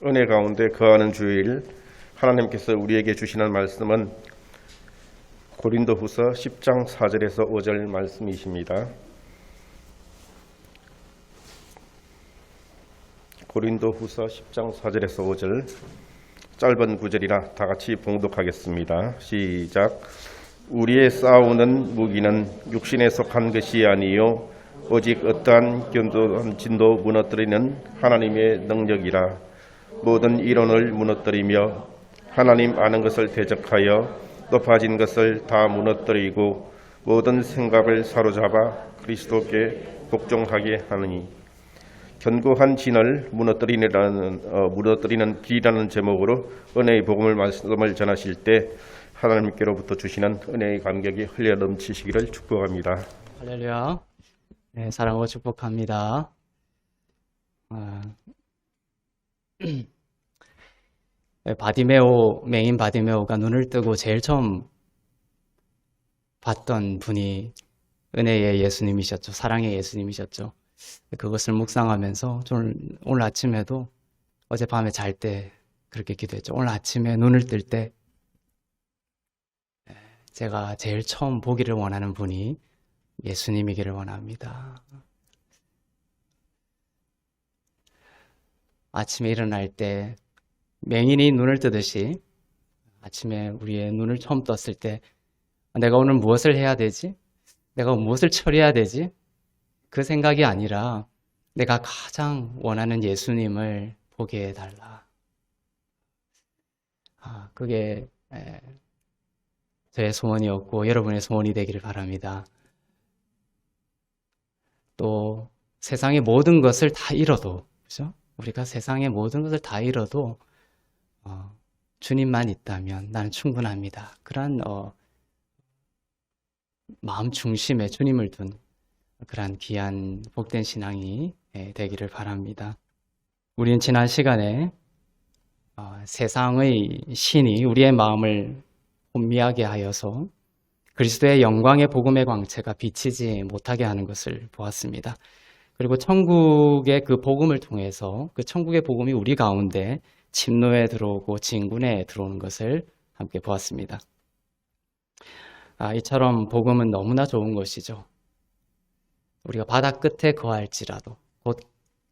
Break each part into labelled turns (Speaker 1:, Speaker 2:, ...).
Speaker 1: 은혜 가운데 거하는 주일, 하나님께서 우리에게 주시는 말씀은 고린도후서 10장 4절에서 5절 말씀이십니다. 고린도후서 10장 4절에서 5절, 짧은 구절이라 다 같이 봉독하겠습니다. 시작. 우리의 싸우는 무기는 육신에 속한 것이 아니요 오직 어떠한 견고한 진도 무너뜨리는 하나님의 능력이라. 모든 이론을 무너뜨리며 하나님 아는 것을 대적하여 높아진 것을 다 무너뜨리고 모든 생각을 사로잡아 그리스도께 복종하게 하느니. 견고한 진을 무너뜨리는 길이라는 제목으로 은혜의 복음을 말씀을 전하실 때 하나님께로부터 주시는 은혜의 감격이 흘려 넘치시기를 축복합니다.
Speaker 2: 할렐루야. 네, 사랑하고 축복합니다. 메인 바디메오가 눈을 뜨고 제일 처음 봤던 분이 은혜의 예수님이셨죠. 사랑의 예수님이셨죠. 그것을 묵상하면서 오늘 아침에도 어젯밤에 잘 때 그렇게 기도했죠. 오늘 아침에 눈을 뜰 때 제가 제일 처음 보기를 원하는 분이 예수님이기를 원합니다. 아침에 일어날 때 맹인이 눈을 뜨듯이 아침에 우리의 눈을 처음 떴을 때 내가 오늘 무엇을 해야 되지? 내가 무엇을 처리해야 되지? 그 생각이 아니라 내가 가장 원하는 예수님을 보게 해달라. 그게 저의 소원이었고 여러분의 소원이 되기를 바랍니다. 또 세상의 모든 것을 다 잃어도, 그죠? 우리가 세상의 모든 것을 다 잃어도 주님만 있다면 나는 충분합니다. 그런 마음 중심에 주님을 둔 그러한 귀한 복된 신앙이 되기를 바랍니다. 우리는 지난 시간에 세상의 신이 우리의 마음을 혼미하게 하여서 그리스도의 영광의 복음의 광채가 비치지 못하게 하는 것을 보았습니다. 그리고 천국의 그 복음을 통해서 그 천국의 복음이 우리 가운데 침노에 들어오고 진군에 들어오는 것을 함께 보았습니다. 이처럼 복음은 너무나 좋은 것이죠. 우리가 바다 끝에 거할지라도 곧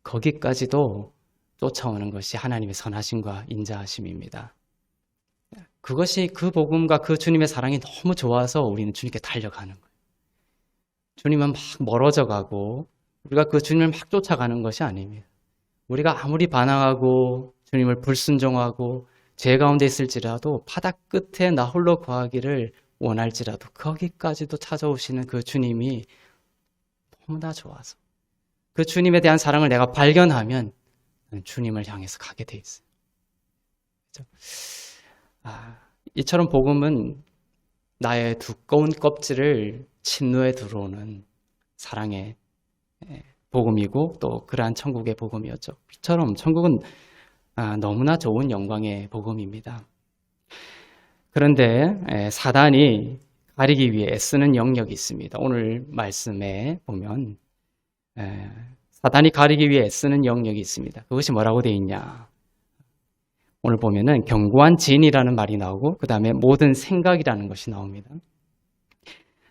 Speaker 2: 거기까지도 쫓아오는 것이 하나님의 선하심과 인자하심입니다. 그것이 그 복음과 그 주님의 사랑이 너무 좋아서 우리는 주님께 달려가는 거예요. 주님은 막 멀어져 가고 우리가 그 주님을 막 쫓아가는 것이 아닙니다. 우리가 아무리 반항하고 주님을 불순종하고 죄 가운데 있을지라도 바다 끝에 나 홀로 거하기를 원할지라도 거기까지도 찾아오시는 그 주님이 너무나 좋아서 그 주님에 대한 사랑을 내가 발견하면 주님을 향해서 가게 돼 있어요. 그렇죠? 이처럼 복음은 나의 두꺼운 껍질을 침노에 들어오는 사랑의 복음이고 또 그러한 천국의 복음이었죠. 이처럼 천국은 너무나 좋은 영광의 복음입니다. 그런데 사단이 가리기 위해 애쓰는 영역이 있습니다. 오늘 말씀에 보면 사단이 가리기 위해 애쓰는 영역이 있습니다. 그것이 뭐라고 되어 있냐? 오늘 보면은 견고한 진이라는 말이 나오고 그 다음에 모든 생각이라는 것이 나옵니다.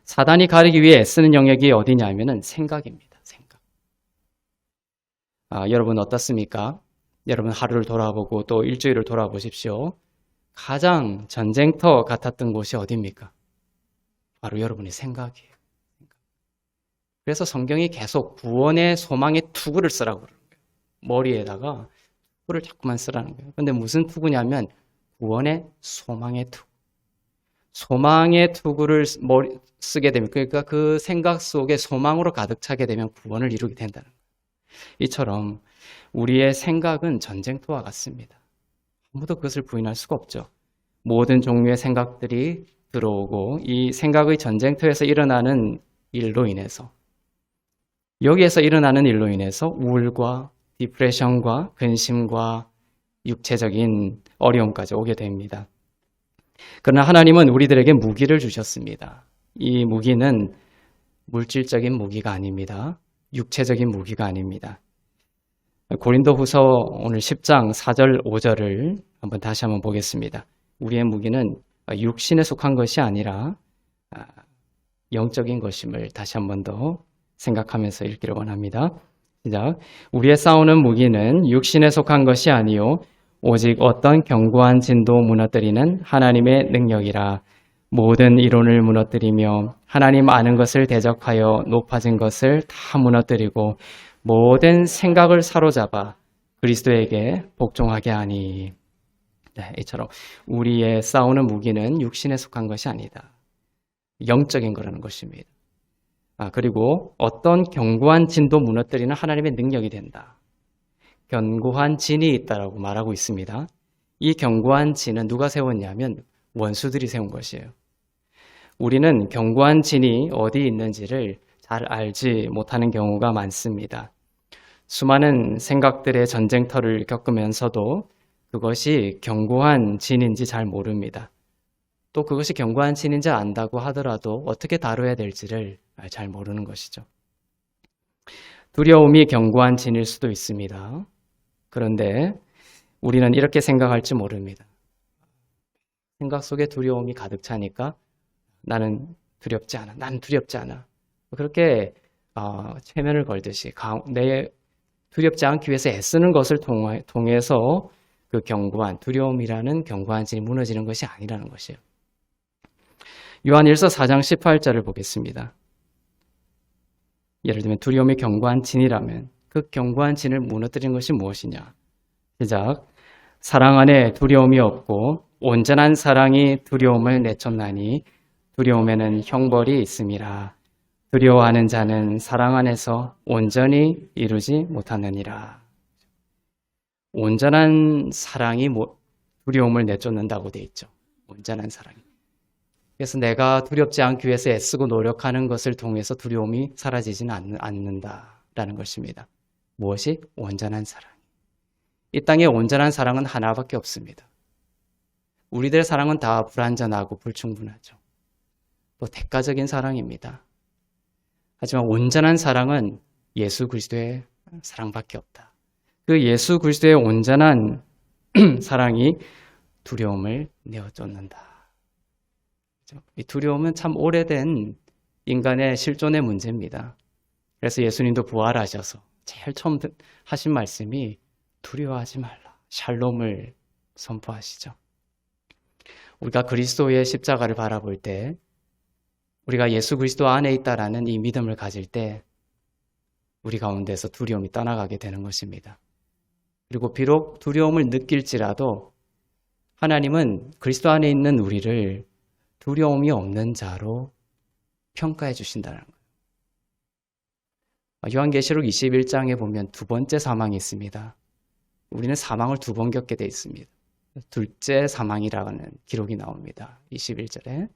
Speaker 2: 사단이 가리기 위해 애쓰는 영역이 어디냐면은 생각입니다. 생각. 여러분 어떻습니까? 여러분 하루를 돌아보고 또 일주일을 돌아보십시오. 가장 전쟁터 같았던 곳이 어디입니까? 바로 여러분의 생각이에요. 그래서 성경이 계속 구원의 소망의 투구를 쓰라고 그러는 거예요. 머리에다가 투구를 자꾸만 쓰라는 거예요. 그런데 무슨 투구냐면 구원의 소망의 투구. 소망의 투구를 쓰게 되면, 그러니까 그 생각 속에 소망으로 가득 차게 되면 구원을 이루게 된다는 거예요. 이처럼 우리의 생각은 전쟁터와 같습니다. 아무도 그것을 부인할 수가 없죠. 모든 종류의 생각들이 들어오고 이 생각의 전쟁터에서 일어나는 일로 인해서, 여기에서 일어나는 일로 인해서 우울과 디프레션과 근심과 육체적인 어려움까지 오게 됩니다. 그러나 하나님은 우리들에게 무기를 주셨습니다. 이 무기는 물질적인 무기가 아닙니다. 육체적인 무기가 아닙니다. 고린도후서 오늘 10장 4절 5절을 다시 한번 보겠습니다. 우리의 무기는 육신에 속한 것이 아니라 영적인 것임을 다시 한번 더 생각하면서 읽기를 원합니다. 시작. 우리의 싸우는 무기는 육신에 속한 것이 아니요 오직 어떤 견고한 진도 무너뜨리는 하나님의 능력이라. 모든 이론을 무너뜨리며 하나님 아는 것을 대적하여 높아진 것을 다 무너뜨리고 모든 생각을 사로잡아 그리스도에게 복종하게 하니. 네, 이처럼 우리의 싸우는 무기는 육신에 속한 것이 아니다. 영적인 거라는 것입니다. 그리고 어떤 견고한 진도 무너뜨리는 하나님의 능력이 된다. 견고한 진이 있다라고 말하고 있습니다. 이 견고한 진은 누가 세웠냐면 원수들이 세운 것이에요. 우리는 견고한 진이 어디 있는지를 잘 알지 못하는 경우가 많습니다. 수많은 생각들의 전쟁터를 겪으면서도 그것이 견고한 진인지 잘 모릅니다. 또 그것이 견고한 진인지 안다고 하더라도 어떻게 다뤄야 될지를 잘 모르는 것이죠. 두려움이 견고한 진일 수도 있습니다. 그런데 우리는 이렇게 생각할지 모릅니다. 생각 속에 두려움이 가득 차니까 나는 두렵지 않아. 난 두렵지 않아. 그렇게 체면을 걸듯이 내 두렵지 않기 위해서 애쓰는 것을 통해서 그 견고한 두려움이라는 견고한 진이 무너지는 것이 아니라는 것이에요. 요한일서 4장 18절을 보겠습니다. 예를 들면 두려움이 견고한 진이라면 그 견고한 진을 무너뜨리는 것이 무엇이냐. 시작. 사랑 안에 두려움이 없고 온전한 사랑이 두려움을 내쫓나니 두려움에는 형벌이 있음이라. 두려워하는 자는 사랑 안에서 온전히 이루지 못하느니라. 온전한 사랑이 두려움을 내쫓는다고 돼 있죠. 온전한 사랑이. 그래서 내가 두렵지 않기 위해서 애쓰고 노력하는 것을 통해서 두려움이 사라지지는 않는다라는 것입니다. 무엇이? 온전한 사랑. 이 땅에 온전한 사랑은 하나밖에 없습니다. 우리들의 사랑은 다 불완전하고 불충분하죠. 또 대가적인 사랑입니다. 하지만 온전한 사랑은 예수 그리스도의 사랑밖에 없다. 그 예수 그리스도의 온전한 사랑이 두려움을 내어쫓는다. 이 두려움은 참 오래된 인간의 실존의 문제입니다. 그래서 예수님도 부활하셔서 제일 처음 하신 말씀이 두려워하지 말라. 샬롬을 선포하시죠. 우리가 그리스도의 십자가를 바라볼 때 우리가 예수 그리스도 안에 있다라는 이 믿음을 가질 때 우리 가운데서 두려움이 떠나가게 되는 것입니다. 그리고 비록 두려움을 느낄지라도 하나님은 그리스도 안에 있는 우리를 두려움이 없는 자로 평가해 주신다는 거예요. 요한계시록 21장에 보면 두 번째 사망이 있습니다. 우리는 사망을 두 번 겪게 돼 있습니다. 둘째 사망이라는 기록이 나옵니다. 21절에.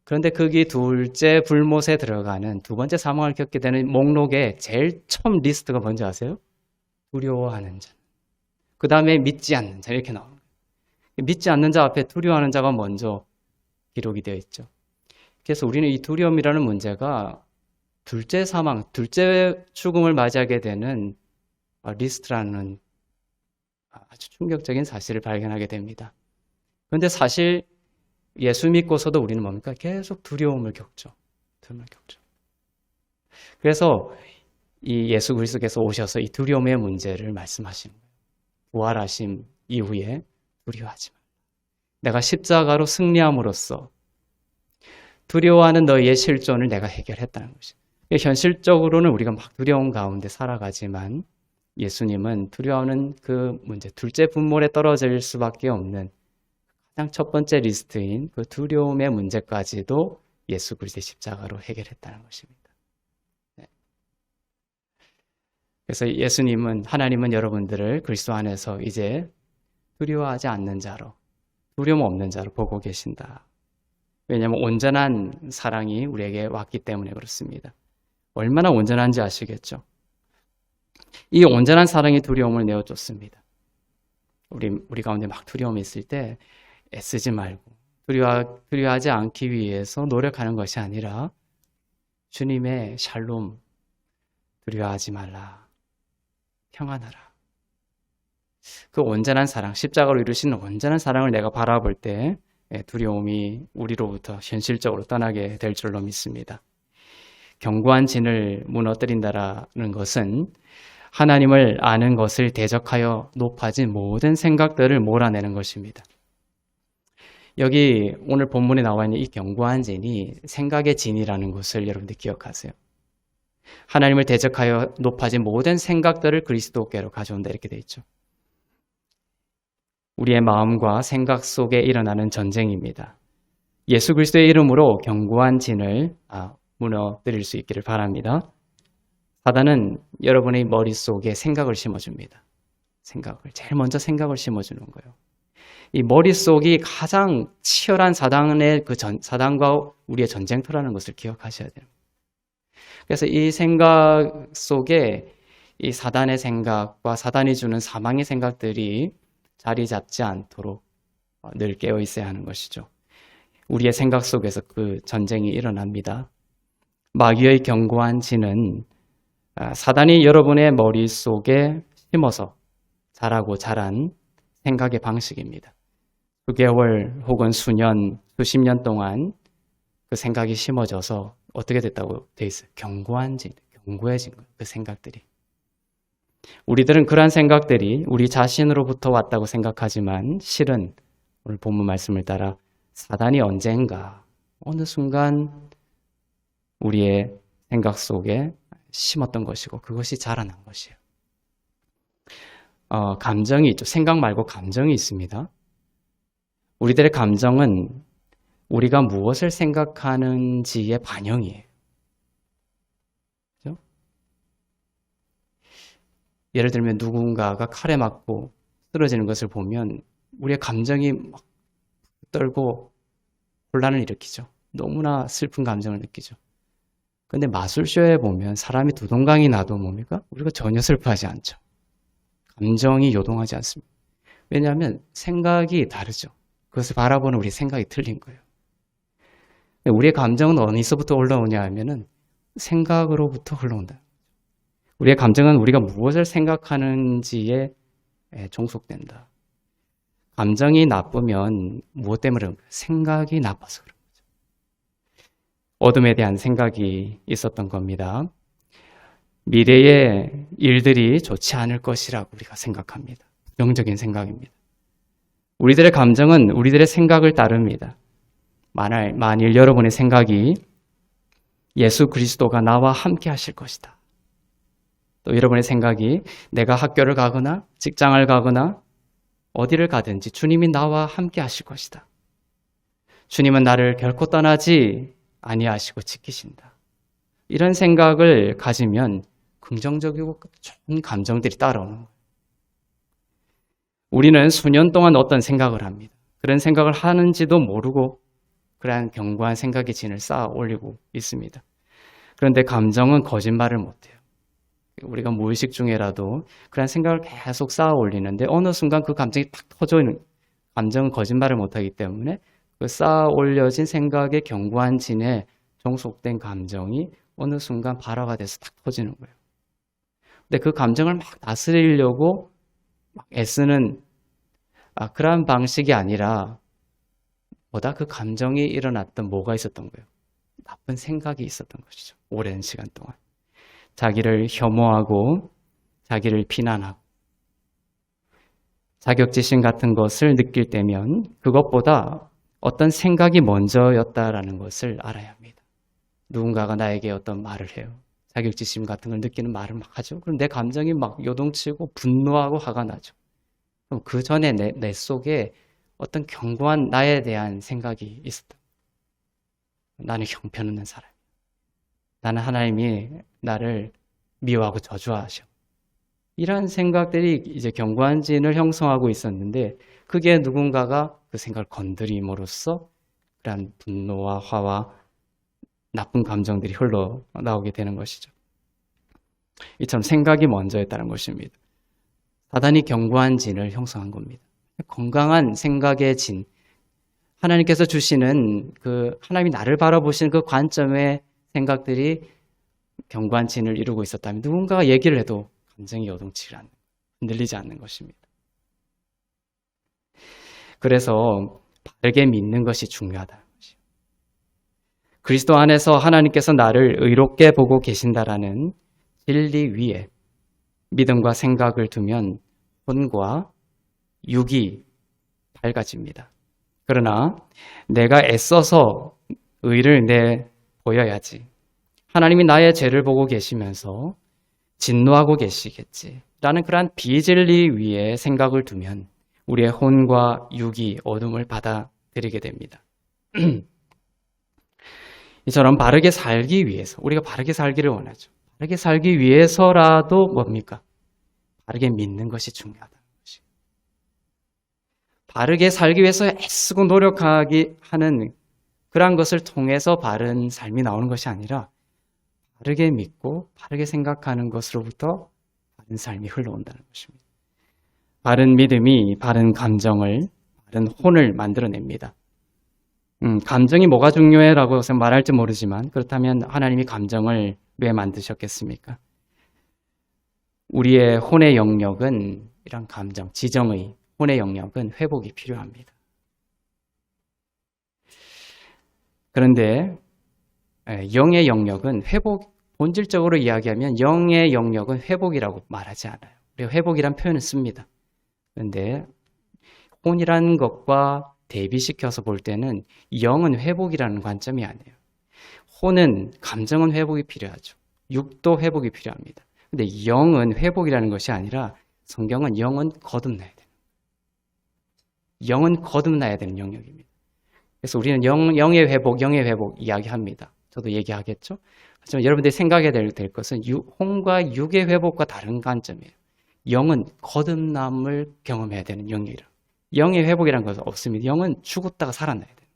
Speaker 2: 그런데 거기 둘째 불못에 들어가는 두 번째 사망을 겪게 되는 목록에 제일 처음 리스트가 뭔지 아세요? 두려워하는 자. 그 다음에 믿지 않는 자 이렇게 나옵니다. 믿지 않는 자 앞에 두려워하는 자가 먼저 기록이 되어 있죠. 그래서 우리는 이 두려움이라는 문제가 둘째 사망, 둘째 죽음을 맞이하게 되는 리스트라는 아주 충격적인 사실을 발견하게 됩니다. 그런데 사실 예수 믿고서도 우리는 뭡니까? 계속 두려움을 겪죠. 그래서 이 예수 그리스도께서 오셔서 이 두려움의 문제를 말씀하신 거예요. 부활하심 이후에 두려워하지 말라. 내가 십자가로 승리함으로써 두려워하는 너희의 실존을 내가 해결했다는 것이죠. 현실적으로는 우리가 막 두려움 가운데 살아가지만 예수님은 두려워하는 그 문제, 둘째 분몰에 떨어질 수밖에 없는 가장 첫 번째 리스트인 그 두려움의 문제까지도 예수 그리스도의 십자가로 해결했다는 것입니다. 네. 그래서 예수님은, 하나님은 여러분들을 그리스도 안에서 이제 두려워하지 않는 자로, 두려움 없는 자로 보고 계신다. 왜냐하면 온전한 사랑이 우리에게 왔기 때문에 그렇습니다. 얼마나 온전한지 아시겠죠? 이 온전한 사랑이 두려움을 내어줬습니다. 우리 가운데 막 두려움이 있을 때 애쓰지 말고 두려워하지 않기 위해서 노력하는 것이 아니라 주님의 샬롬, 두려워하지 말라. 평안하라. 그 온전한 사랑, 십자가로 이루시는 온전한 사랑을 내가 바라볼 때 두려움이 우리로부터 현실적으로 떠나게 될 줄로 믿습니다. 견고한 진을 무너뜨린다라는 것은 하나님을 아는 것을 대적하여 높아진 모든 생각들을 몰아내는 것입니다. 여기 오늘 본문에 나와 있는 이 견고한 진이 생각의 진이라는 것을 여러분들 기억하세요. 하나님을 대적하여 높아진 모든 생각들을 그리스도께로 가져온다 이렇게 되어 있죠. 우리의 마음과 생각 속에 일어나는 전쟁입니다. 예수 그리스도의 이름으로 견고한 진을 무너뜨릴 수 있기를 바랍니다. 사단은 여러분의 머릿속에 생각을 심어줍니다. 제일 먼저 생각을 심어주는 거예요. 이 머릿속이 가장 치열한 사단과 우리의 전쟁터라는 것을 기억하셔야 돼요. 그래서 이 생각 속에 이 사단의 생각과 사단이 주는 사망의 생각들이 자리 잡지 않도록 늘 깨어 있어야 하는 것이죠. 우리의 생각 속에서 그 전쟁이 일어납니다. 마귀의 견고한 진은 사단이 여러분의 머릿속에 심어서 자라고 자란 생각의 방식입니다. 수개월 혹은 수년, 수십 년 동안 그 생각이 심어져서 어떻게 됐다고 돼 있어요? 견고해진 거예요. 그 생각들이. 우리들은 그러한 생각들이 우리 자신으로부터 왔다고 생각하지만 실은 오늘 본문 말씀을 따라 사단이 언젠가 어느 순간 우리의 생각 속에 심었던 것이고 그것이 자라난 것이에요. 감정이 있죠. 생각 말고 감정이 있습니다. 우리들의 감정은 우리가 무엇을 생각하는지의 반영이에요. 그렇죠? 예를 들면 누군가가 칼에 맞고 쓰러지는 것을 보면 우리의 감정이 막 떨고 혼란을 일으키죠. 너무나 슬픈 감정을 느끼죠. 근데 마술쇼에 보면 사람이 두 동강이 나도 뭡니까? 우리가 전혀 슬퍼하지 않죠. 감정이 요동하지 않습니다. 왜냐하면 생각이 다르죠. 그것을 바라보는 우리 생각이 틀린 거예요. 우리의 감정은 어디서부터 올라오냐 하면은 생각으로부터 흘러온다. 우리의 감정은 우리가 무엇을 생각하는지에 종속된다. 감정이 나쁘면 무엇 때문에 그런가? 생각이 나빠서 그런 거죠. 어둠에 대한 생각이 있었던 겁니다. 미래의 일들이 좋지 않을 것이라고 우리가 생각합니다. 부정적인 생각입니다. 우리들의 감정은 우리들의 생각을 따릅니다. 만일 여러분의 생각이 예수 그리스도가 나와 함께 하실 것이다. 또 여러분의 생각이 내가 학교를 가거나 직장을 가거나 어디를 가든지 주님이 나와 함께 하실 것이다. 주님은 나를 결코 떠나지 아니하시고 지키신다. 이런 생각을 가지면 긍정적이고 좋은 감정들이 따라오는 거예요. 우리는 수년 동안 어떤 생각을 합니다. 그런 생각을 하는지도 모르고 그러한 견고한 생각의 진을 쌓아 올리고 있습니다. 그런데 감정은 거짓말을 못해요. 우리가 무의식 중에라도 그런 생각을 계속 쌓아 올리는데 어느 순간 그 감정이 탁 터져있는, 감정은 거짓말을 못하기 때문에 그 쌓아 올려진 생각의 견고한 진에 종속된 감정이 어느 순간 발화가 돼서 탁 터지는 거예요. 근데 그 감정을 막 다스리려고 막 애쓰는 그러한 방식이 아니라 보다 그 감정이 일어났던 뭐가 있었던 거예요? 나쁜 생각이 있었던 것이죠. 오랜 시간 동안. 자기를 혐오하고 자기를 비난하고 자격지심 같은 것을 느낄 때면 그것보다 어떤 생각이 먼저였다라는 것을 알아야 합니다. 누군가가 나에게 어떤 말을 해요. 자격지심 같은 걸 느끼는 말을 막 하죠. 그럼 내 감정이 막 요동치고 분노하고 화가 나죠. 그럼 그 전에 내 속에 어떤 견고한 나에 대한 생각이 있었다. 나는 형편없는 사람이야. 나는 하나님이 나를 미워하고 저주하셔. 이런 생각들이 이제 견고한 진을 형성하고 있었는데 그게 누군가가 그 생각을 건드림으로써 그런 분노와 화와 나쁜 감정들이 흘러나오게 되는 것이죠. 이처럼 생각이 먼저였다는 것입니다. 사단이 견고한 진을 형성한 겁니다. 건강한 생각의 진, 하나님께서 주시는 그 하나님이 나를 바라보시는 그 관점의 생각들이 견고한 진을 이루고 있었다면 누군가가 얘기를 해도 감정이 요동치지 않는, 흔들리지 않는 것입니다. 그래서 바르게 믿는 것이 중요하다는 것이에요. 그리스도 안에서 하나님께서 나를 의롭게 보고 계신다라는 진리 위에 믿음과 생각을 두면 혼과 육이 밝아집니다. 그러나 내가 애써서 의를 내 보여야지. 하나님이 나의 죄를 보고 계시면서 진노하고 계시겠지. 라는 그러한 비진리 위에 생각을 두면 우리의 혼과 육이 어둠을 받아들이게 됩니다. 이처럼 바르게 살기 위해서, 우리가 바르게 살기를 원하죠. 바르게 살기 위해서라도 뭡니까? 바르게 믿는 것이 중요하다는 것이. 바르게 살기 위해서 애쓰고 노력하기 하는 그러한 것을 통해서 바른 삶이 나오는 것이 아니라 바르게 믿고 바르게 생각하는 것으로부터 바른 삶이 흘러온다는 것입니다. 바른 믿음이 바른 감정을, 바른 혼을 만들어냅니다. 감정이 뭐가 중요해라고 말할지 모르지만 그렇다면 하나님이 감정을 왜 만드셨겠습니까? 우리의 혼의 영역은 이런 감정, 지정의 혼의 영역은 회복이 필요합니다. 그런데 영의 영역은 회복, 본질적으로 이야기하면 영의 영역은 회복이라고 말하지 않아요. 우리가 회복이란 표현을 씁니다. 그런데 혼이라는 것과 대비시켜서 볼 때는 영은 회복이라는 관점이 아니에요. 혼은, 감정은 회복이 필요하죠. 육도 회복이 필요합니다. 근데 영은 회복이라는 것이 아니라 성경은 영은 거듭나야 돼요. 영은 거듭나야 되는 영역입니다. 그래서 우리는 영의 회복 이야기합니다. 저도 얘기하겠죠. 하지만 여러분들이 생각해야 될 것은 혼과 육의 회복과 다른 관점이에요. 영은 거듭남을 경험해야 되는 영이라. 영의 회복이라는 것은 없습니다. 영은 죽었다가 살아나야 돼요.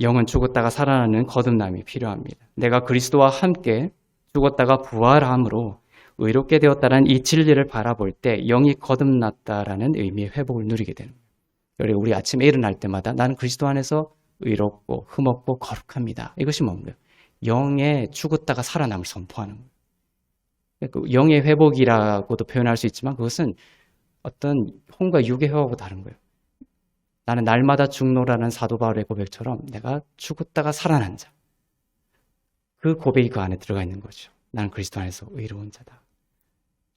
Speaker 2: 영은 죽었다가 살아나는 거듭남이 필요합니다. 내가 그리스도와 함께 죽었다가 부활함으로 의롭게 되었다는 이 진리를 바라볼 때 영이 거듭났다라는 의미의 회복을 누리게 되는 거예요. 그리고 우리 아침에 일어날 때마다 나는 그리스도 안에서 의롭고 흠없고 거룩합니다. 이것이 뭡니까? 영의 죽었다가 살아남을 선포하는 거예요. 영의 회복이라고도 표현할 수 있지만 그것은 어떤 혼과 육의 회복하고 다른 거예요. 나는 날마다 죽노라는 사도 바울의 고백처럼 내가 죽었다가 살아난 자. 그 고백이 그 안에 들어가 있는 거죠. 나는 그리스도 안에서 의로운 자다.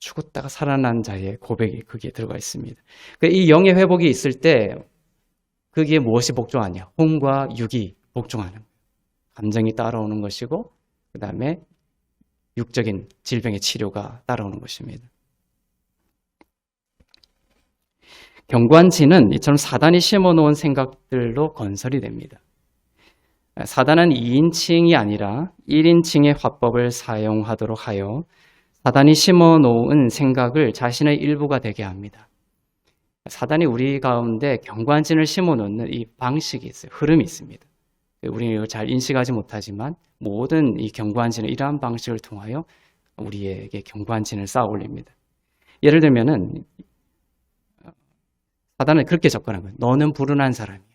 Speaker 2: 죽었다가 살아난 자의 고백이 거기에 들어가 있습니다. 이 영의 회복이 있을 때 거기에 무엇이 복종하냐? 혼과 육이 복종하는 거예요. 감정이 따라오는 것이고 그 다음에 육적인 질병의 치료가 따라오는 것입니다. 경관지는 이처럼 사단이 심어놓은 생각들로 건설이 됩니다. 사단은 2인칭이 아니라 1인칭의 화법을 사용하도록 하여 사단이 심어놓은 생각을 자신의 일부가 되게 합니다. 사단이 우리 가운데 경관진을 심어놓는 이 방식이 있어요. 흐름이 있습니다. 우리는 이걸 잘 인식하지 못하지만 모든 이 경관진은 이러한 방식을 통하여 우리에게 경관진을 쌓아 올립니다. 예를 들면은 사단은 그렇게 접근한 거예요. 너는 불운한 사람이야.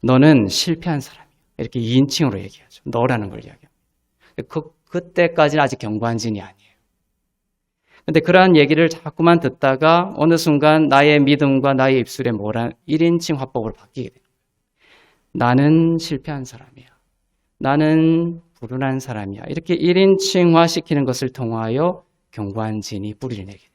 Speaker 2: 너는 실패한 사람이야. 이렇게 2인칭으로 얘기하죠. 너라는 걸 이야기합니다. 그때까지는 아직 경관진이 아니에요. 근데 그러한 얘기를 자꾸만 듣다가 어느 순간 나의 믿음과 나의 입술에 1인칭 화법으로 바뀌게 돼요. 나는 실패한 사람이야. 나는 불운한 사람이야. 이렇게 1인칭화 시키는 것을 통하여 경관진이 뿌리를 내게 돼요.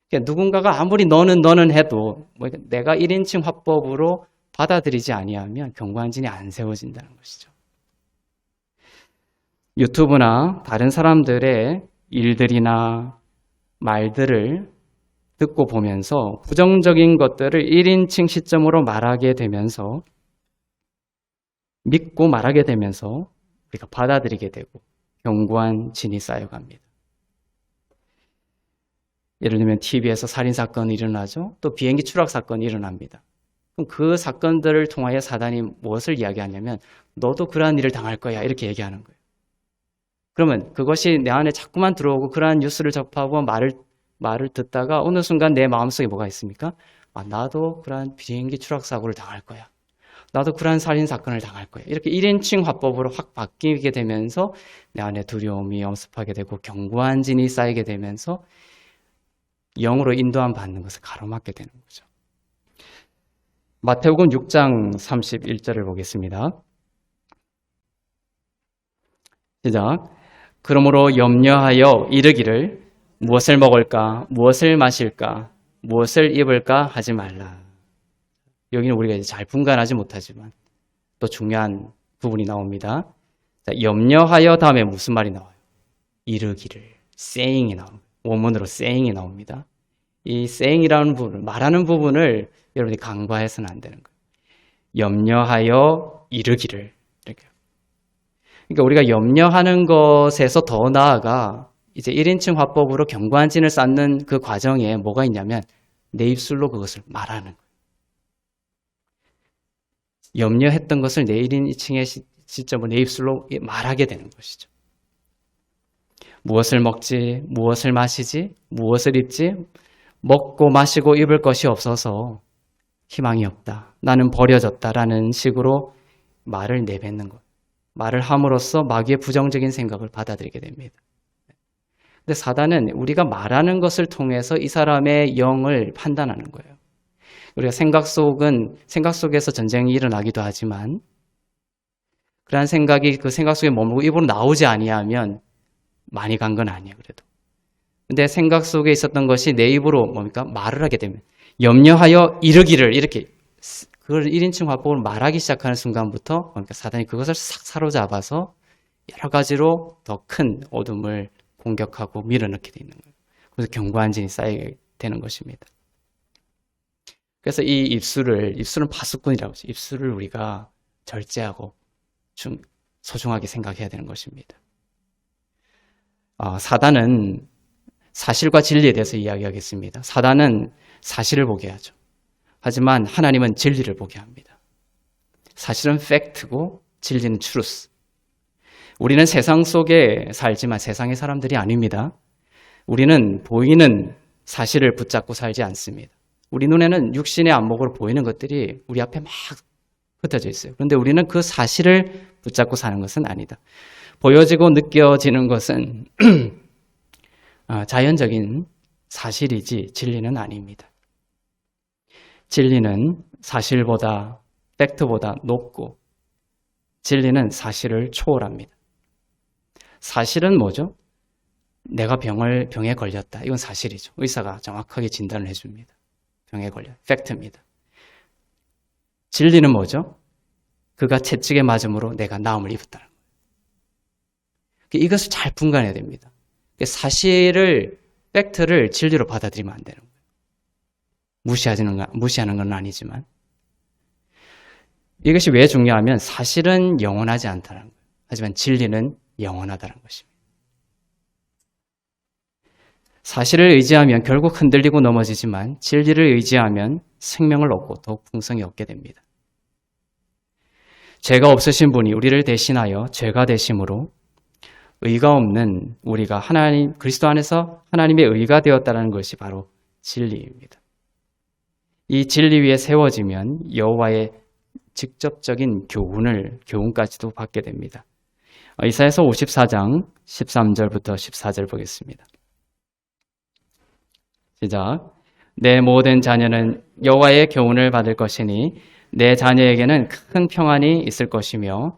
Speaker 2: 그러니까 누군가가 아무리 너는 해도 내가 1인칭 화법으로 받아들이지 아니하면 경관진이 안 세워진다는 것이죠. 유튜브나 다른 사람들의 일들이나 말들을 듣고 보면서 부정적인 것들을 1인칭 시점으로 말하게 되면서 믿고 말하게 되면서 우리가 받아들이게 되고 경관진이 쌓여갑니다. 예를 들면 TV에서 살인사건이 일어나죠. 또 비행기 추락사건이 일어납니다. 그럼 그 사건들을 통하여 사단이 무엇을 이야기하냐면 너도 그러한 일을 당할 거야 이렇게 얘기하는 거예요. 그러면 그것이 내 안에 자꾸만 들어오고 그러한 뉴스를 접하고 말을 듣다가 어느 순간 내 마음속에 뭐가 있습니까? 나도 그러한 비행기 추락사고를 당할 거야. 나도 그러한 살인 사건을 당할 거야. 이렇게 1인칭 화법으로 확 바뀌게 되면서 내 안에 두려움이 엄습하게 되고 견고한 진이 쌓이게 되면서 영으로 인도함 받는 것을 가로막게 되는 거죠. 마태복음 6장 31절을 보겠습니다. 시작. 그러므로 염려하여 이르기를 무엇을 먹을까, 무엇을 마실까, 무엇을 입을까 하지 말라. 여기는 우리가 이제 잘 분간하지 못하지만 또 중요한 부분이 나옵니다. 자, 염려하여 다음에 무슨 말이 나와요? 이르기를, saying이 나옵니다. 원문으로 saying이 나옵니다. 이 saying이라는 부분, 말하는 부분을 여러분이 간과해서는 안 되는 거예요. 염려하여 이르기를. 이렇게. 그러니까 우리가 염려하는 것에서 더 나아가 이제 1인칭 화법으로 견고한 진을 쌓는 그 과정에 뭐가 있냐면 내 입술로 그것을 말하는 거예요. 염려했던 것을 내 1인칭의 시점으로 내 입술로 말하게 되는 것이죠. 무엇을 먹지, 무엇을 마시지, 무엇을 입지, 먹고 마시고 입을 것이 없어서 희망이 없다. 나는 버려졌다라는 식으로 말을 내뱉는 것. 말을 함으로써 마귀의 부정적인 생각을 받아들이게 됩니다. 근데 사단은 우리가 말하는 것을 통해서 이 사람의 영을 판단하는 거예요. 우리가 생각 속에서 전쟁이 일어나기도 하지만 그러한 생각이 그 생각 속에 머물고 입으로 나오지 아니하면 많이 간 건 아니에요. 그래도. 근데 생각 속에 있었던 것이 내 입으로 말을 하게 되면 염려하여 이르기를 이렇게 그걸 1인칭 화법으로 말하기 시작하는 순간부터 사단이 그것을 싹 사로잡아서 여러 가지로 더 큰 어둠을 공격하고 밀어넣게 되는 거예요. 그래서 견고한 진이 쌓이게 되는 것입니다. 그래서 이 입술은 파수꾼이라고 하죠. 입술을 우리가 절제하고 좀 소중하게 생각해야 되는 것입니다. 사단은 사실과 진리에 대해서 이야기하겠습니다. 사단은 사실을 보게 하죠. 하지만 하나님은 진리를 보게 합니다. 사실은 팩트고 진리는 truth. 우리는 세상 속에 살지만 세상의 사람들이 아닙니다. 우리는 보이는 사실을 붙잡고 살지 않습니다. 우리 눈에는 육신의 안목으로 보이는 것들이 우리 앞에 막 흩어져 있어요. 그런데 우리는 그 사실을 붙잡고 사는 것은 아니다. 보여지고 느껴지는 것은 자연적인 사실이지 진리는 아닙니다. 진리는 사실보다, 팩트보다 높고 진리는 사실을 초월합니다. 사실은 뭐죠? 내가 병에 걸렸다. 이건 사실이죠. 의사가 정확하게 진단을 해줍니다. 병에 걸려. 팩트입니다. 진리는 뭐죠? 그가 채찍에 맞음으로 내가 나음을 입었다는 거예요. 이것을 잘 분간해야 됩니다. 사실을, 팩트를 진리로 받아들이면 안 되는 거예요. 무시하는 건 아니지만. 이것이 왜 중요하면 사실은 영원하지 않다는 거예요. 하지만 진리는 영원하다는 것입니다. 사실을 의지하면 결국 흔들리고 넘어지지만 진리를 의지하면 생명을 얻고 더욱 풍성히 얻게 됩니다. 죄가 없으신 분이 우리를 대신하여 죄가 되심으로 의가 없는 우리가 그리스도 안에서 하나님의 의가 되었다는 것이 바로 진리입니다. 이 진리 위에 세워지면 여호와의 직접적인 교훈까지도 받게 됩니다. 이사야서 54장 13절부터 14절 보겠습니다. 시작. 내 모든 자녀는 여호와의 교훈을 받을 것이니 내 자녀에게는 큰 평안이 있을 것이며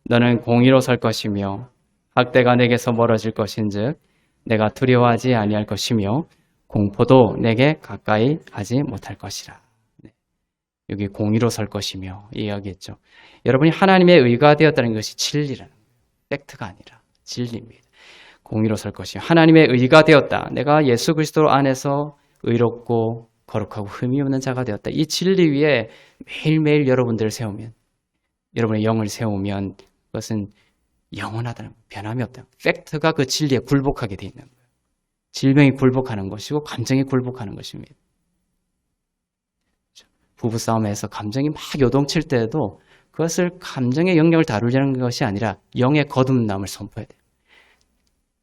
Speaker 2: 너는 공의로 설 것이며 학대가 내게서 멀어질 것인즉 내가 두려워하지 아니할 것이며 공포도 내게 가까이 하지 못할 것이라. 여기 공의로 설 것이며 이야기했죠. 여러분이 하나님의 의가 되었다는 것이 진리라는 거예요. 팩트가 아니라 진리입니다. 공의로 설 것이며 하나님의 의가 되었다. 내가 예수 그리스도 안에서 의롭고 거룩하고 흠이 없는 자가 되었다. 이 진리 위에 매일매일 여러분들을 세우면, 여러분의 영을 세우면 그것은 영원하다는 거예요. 변함이 없다. 팩트가 그 진리에 굴복하게 되어 있는 거예요. 질병이 굴복하는 것이고 감정이 굴복하는 것입니다. 부부싸움에서 감정이 막 요동칠 때에도 그것을 감정의 영역을 다루려는 것이 아니라 영의 거듭남을 선포해야 돼요.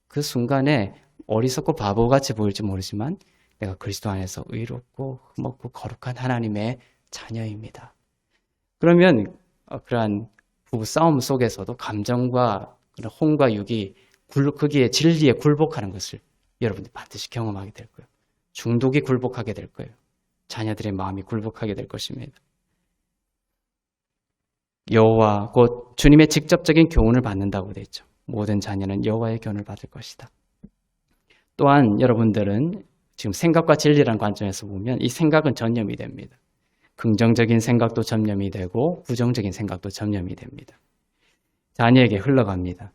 Speaker 2: 그 순간에 어리석고 바보같이 보일지 모르지만 내가 그리스도 안에서 의롭고 흠없고 거룩한 하나님의 자녀입니다. 그러면 그러한 부부 싸움 속에서도 감정과 그런 혼과 육이 거기에 진리에 굴복하는 것을 여러분들이 반드시 경험하게 될 거예요. 중독이 굴복하게 될 거예요. 자녀들의 마음이 굴복하게 될 것입니다. 여호와 곧 주님의 직접적인 교훈을 받는다고 되어 있죠. 모든 자녀는 여호와의 교훈을 받을 것이다. 또한 여러분들은 지금 생각과 진리라는 관점에서 보면 이 생각은 전염이 됩니다. 긍정적인 생각도 전염이 되고 부정적인 생각도 전염이 됩니다. 자녀에게 흘러갑니다.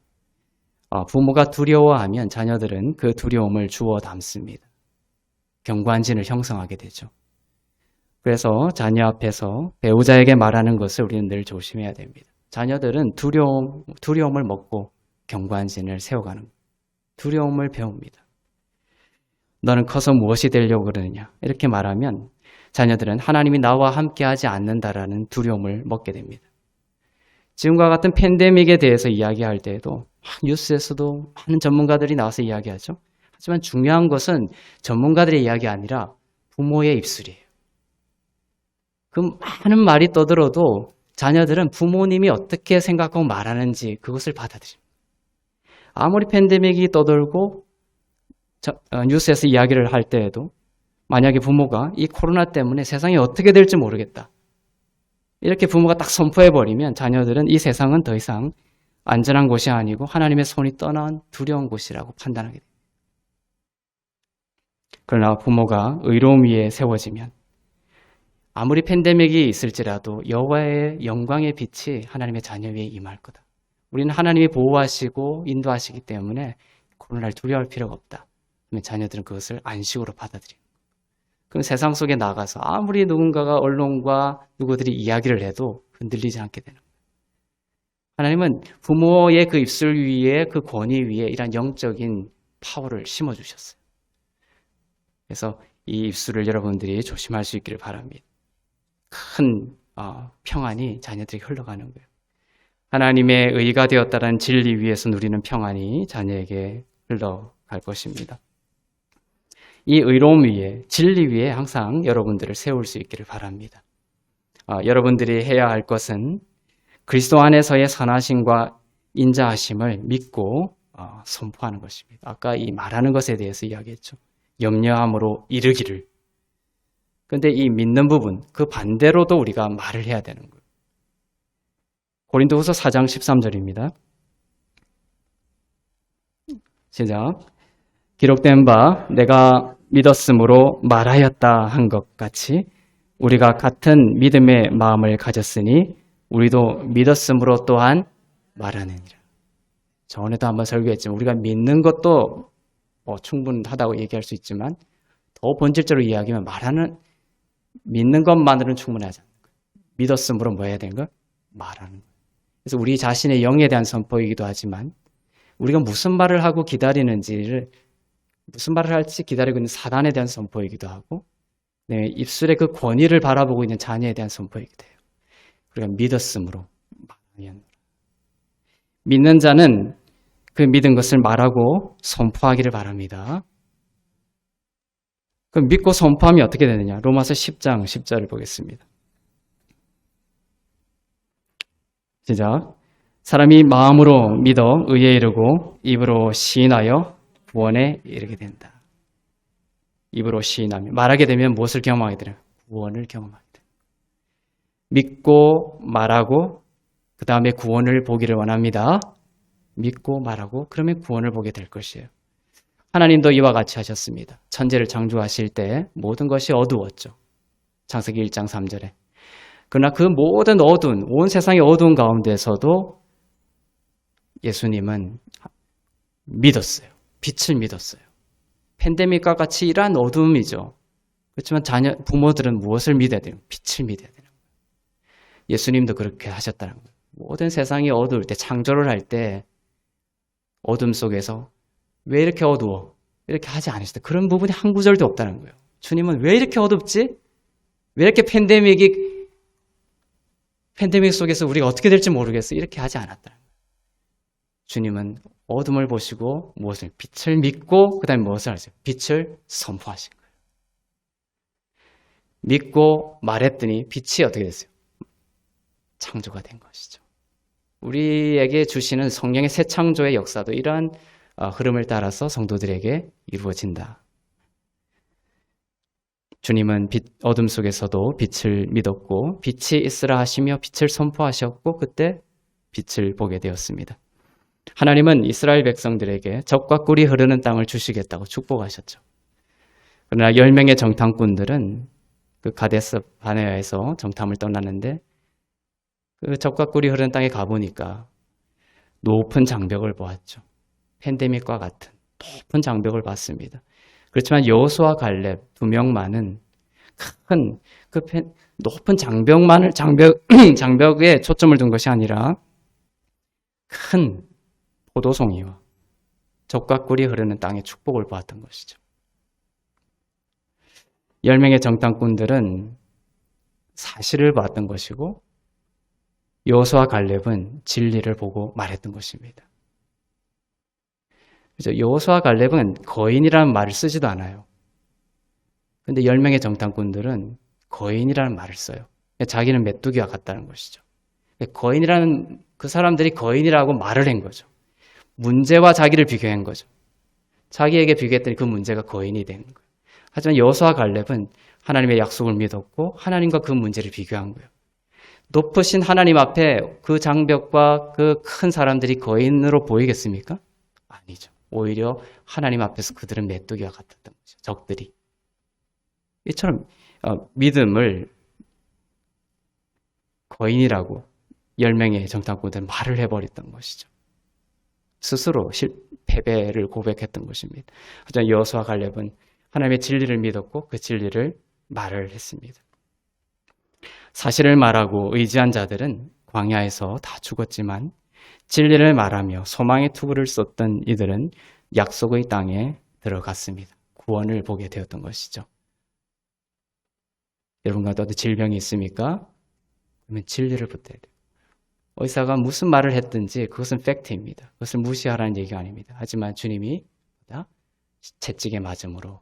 Speaker 2: 부모가 두려워하면 자녀들은 그 두려움을 주워 담습니다. 경관진을 형성하게 되죠. 그래서 자녀 앞에서 배우자에게 말하는 것을 우리는 늘 조심해야 됩니다. 자녀들은 두려움을 먹고 경관진을 세워가는 거예요. 두려움을 배웁니다. 너는 커서 무엇이 되려고 그러느냐? 이렇게 말하면 자녀들은 하나님이 나와 함께하지 않는다라는 두려움을 먹게 됩니다. 지금과 같은 팬데믹에 대해서 이야기할 때에도 뉴스에서도 많은 전문가들이 나와서 이야기하죠. 하지만 중요한 것은 전문가들의 이야기가 아니라 부모의 입술이에요. 그 많은 말이 떠들어도 자녀들은 부모님이 어떻게 생각하고 말하는지 그것을 받아들입니다. 아무리 팬데믹이 떠돌고 뉴스에서 이야기를 할 때에도 만약에 부모가 이 코로나 때문에 세상이 어떻게 될지 모르겠다. 이렇게 부모가 딱 선포해버리면 자녀들은 이 세상은 더 이상 안전한 곳이 아니고 하나님의 손이 떠난 두려운 곳이라고 판단하게 됩니다. 그러나 부모가 의로움 위에 세워지면 아무리 팬데믹이 있을지라도 여호와의 영광의 빛이 하나님의 자녀 위에 임할 거다. 우리는 하나님이 보호하시고 인도하시기 때문에 코로나를 두려워할 필요가 없다. 그러면 자녀들은 그것을 안식으로 받아들입니다. 그럼 세상 속에 나가서 아무리 누군가가 언론과 누구들이 이야기를 해도 흔들리지 않게 되는 거예요. 하나님은 부모의 그 입술 위에 그 권위 위에 이런 영적인 파워를 심어주셨어요. 그래서 이 입술을 여러분들이 조심할 수 있기를 바랍니다. 큰 평안이 자녀들에게 흘러가는 거예요. 하나님의 의가 되었다는 진리 위에서 누리는 평안이 자녀에게 흘러갈 것입니다. 이 의로움 위에, 진리 위에 항상 여러분들을 세울 수 있기를 바랍니다. 여러분들이 해야 할 것은 그리스도 안에서의 선하심과 인자하심을 믿고 선포하는 것입니다. 아까 이 말하는 것에 대해서 이야기했죠. 염려함으로 이르기를. 그런데 이 믿는 부분, 그 반대로도 우리가 말을 해야 되는 거예요. 고린도후서 4장 13절입니다. 시작. 기록된 바 내가 믿었으므로 말하였다 한 것 같이 우리가 같은 믿음의 마음을 가졌으니 우리도 믿었으므로 또한 말하느니라. 전에도 한번 설교했지만 우리가 믿는 것도 충분하다고 얘기할 수 있지만 더 본질적으로 이야기하면 믿는 것만으로는 충분하지 않는 거예요. 믿었으므로 뭐 해야 되는 거예요? 말하는 거예요. 그래서 우리 자신의 영에 대한 선포이기도 하지만 우리가 무슨 말을 하고 기다리는지를 무슨 말을 할지 기다리고 있는 사단에 대한 선포이기도 하고 입술의 그 권위를 바라보고 있는 자녀에 대한 선포이기도 해요. 우리가 믿었으므로 말하면 믿는 자는 그 믿은 것을 말하고 선포하기를 바랍니다. 그럼 믿고 선포하면 어떻게 되느냐? 로마서 10장 10절을 보겠습니다. 시작. 사람이 마음으로 믿어 의에 이르고 입으로 시인하여 구원에 이르게 된다. 입으로 시인하며 말하게 되면 무엇을 경험하게 되나요? 구원을 경험하게 됩니다. 믿고 말하고 그 다음에 구원을 보기를 원합니다. 믿고 말하고 그러면 구원을 보게 될 것이에요. 하나님도 이와 같이 하셨습니다. 천지를 창조하실 때 모든 것이 어두웠죠. 창세기 1장 3절에. 그러나 그 모든 어두운 온 세상의 어두운 가운데서도 예수님은 믿었어요. 빛을 믿었어요. 팬데믹과 같이 이러한 어두움이죠. 그렇지만 부모들은 무엇을 믿어야 돼요? 빛을 믿어야 되는 거예요. 예수님도 그렇게 하셨다는 거예요. 모든 세상이 어두울 때, 창조를 할 때 어둠 속에서 왜 이렇게 어두워? 이렇게 하지 않으셨다. 그런 부분이 한 구절도 없다는 거예요. 주님은 왜 이렇게 어둡지? 왜 이렇게 팬데믹 속에서 우리가 어떻게 될지 모르겠어. 이렇게 하지 않았다는 거예요. 주님은 어둠을 보시고 무엇을? 빛을 믿고 그 다음에 무엇을 하세요? 빛을 선포하신 거예요. 믿고 말했더니 빛이 어떻게 됐어요? 창조가 된 것이죠. 우리에게 주시는 성령의 새 창조의 역사도 이러한 흐름을 따라서 성도들에게 이루어진다. 주님은 어둠 속에서도 빛을 믿었고 빛이 있으라 하시며 빛을 선포하셨고 그때 빛을 보게 되었습니다. 하나님은 이스라엘 백성들에게 젖과 꿀이 흐르는 땅을 주시겠다고 축복하셨죠. 그러나 10명의 정탐꾼들은 그 가데스 바네아에서 정탐을 떠났는데 그 젖과 꿀이 흐르는 땅에 가보니까 높은 장벽을 보았죠. 팬데믹과 같은 높은 장벽을 봤습니다. 그렇지만 여호수아 갈렙 2명만은 큰 그 높은 장벽에 초점을 둔 것이 아니라 큰 포도송이와 젖과 꿀이 흐르는 땅의 축복을 보았던 것이죠. 10명의 정탐꾼들은 사실을 봤던 것이고 여호수아 갈렙은 진리를 보고 말했던 것입니다. 그래서 여호수아 갈렙은 거인이라는 말을 쓰지도 않아요. 그런데 10명의 정탐꾼들은 거인이라는 말을 써요. 자기는 메뚜기와 같다는 것이죠. 거인이라는 그 사람들이 거인이라고 말을 한 거죠. 문제와 자기를 비교한 거죠. 자기에게 비교했더니 그 문제가 거인이 된 거예요. 하지만 여호수아 갈렙은 하나님의 약속을 믿었고 하나님과 그 문제를 비교한 거예요. 높으신 하나님 앞에 그 장벽과 그 큰 사람들이 거인으로 보이겠습니까? 아니죠. 오히려 하나님 앞에서 그들은 메뚜기와 같았던 거죠. 적들이. 이처럼 믿음을 거인이라고 10명의 정탐꾼들은 말을 해버렸던 것이죠. 스스로 패배를 고백했던 것입니다. 하지만 여호수아 갈렙은 하나님의 진리를 믿었고 그 진리를 말을 했습니다. 사실을 말하고 의지한 자들은 광야에서 다 죽었지만 진리를 말하며 소망의 투구를 쏟던 이들은 약속의 땅에 들어갔습니다. 구원을 보게 되었던 것이죠. 여러분과 또 질병이 있습니까? 그러면 진리를 붙여야 돼요. 의사가 무슨 말을 했든지 그것은 팩트입니다. 그것을 무시하라는 얘기가 아닙니다. 하지만 주님이 채찍에 맞음으로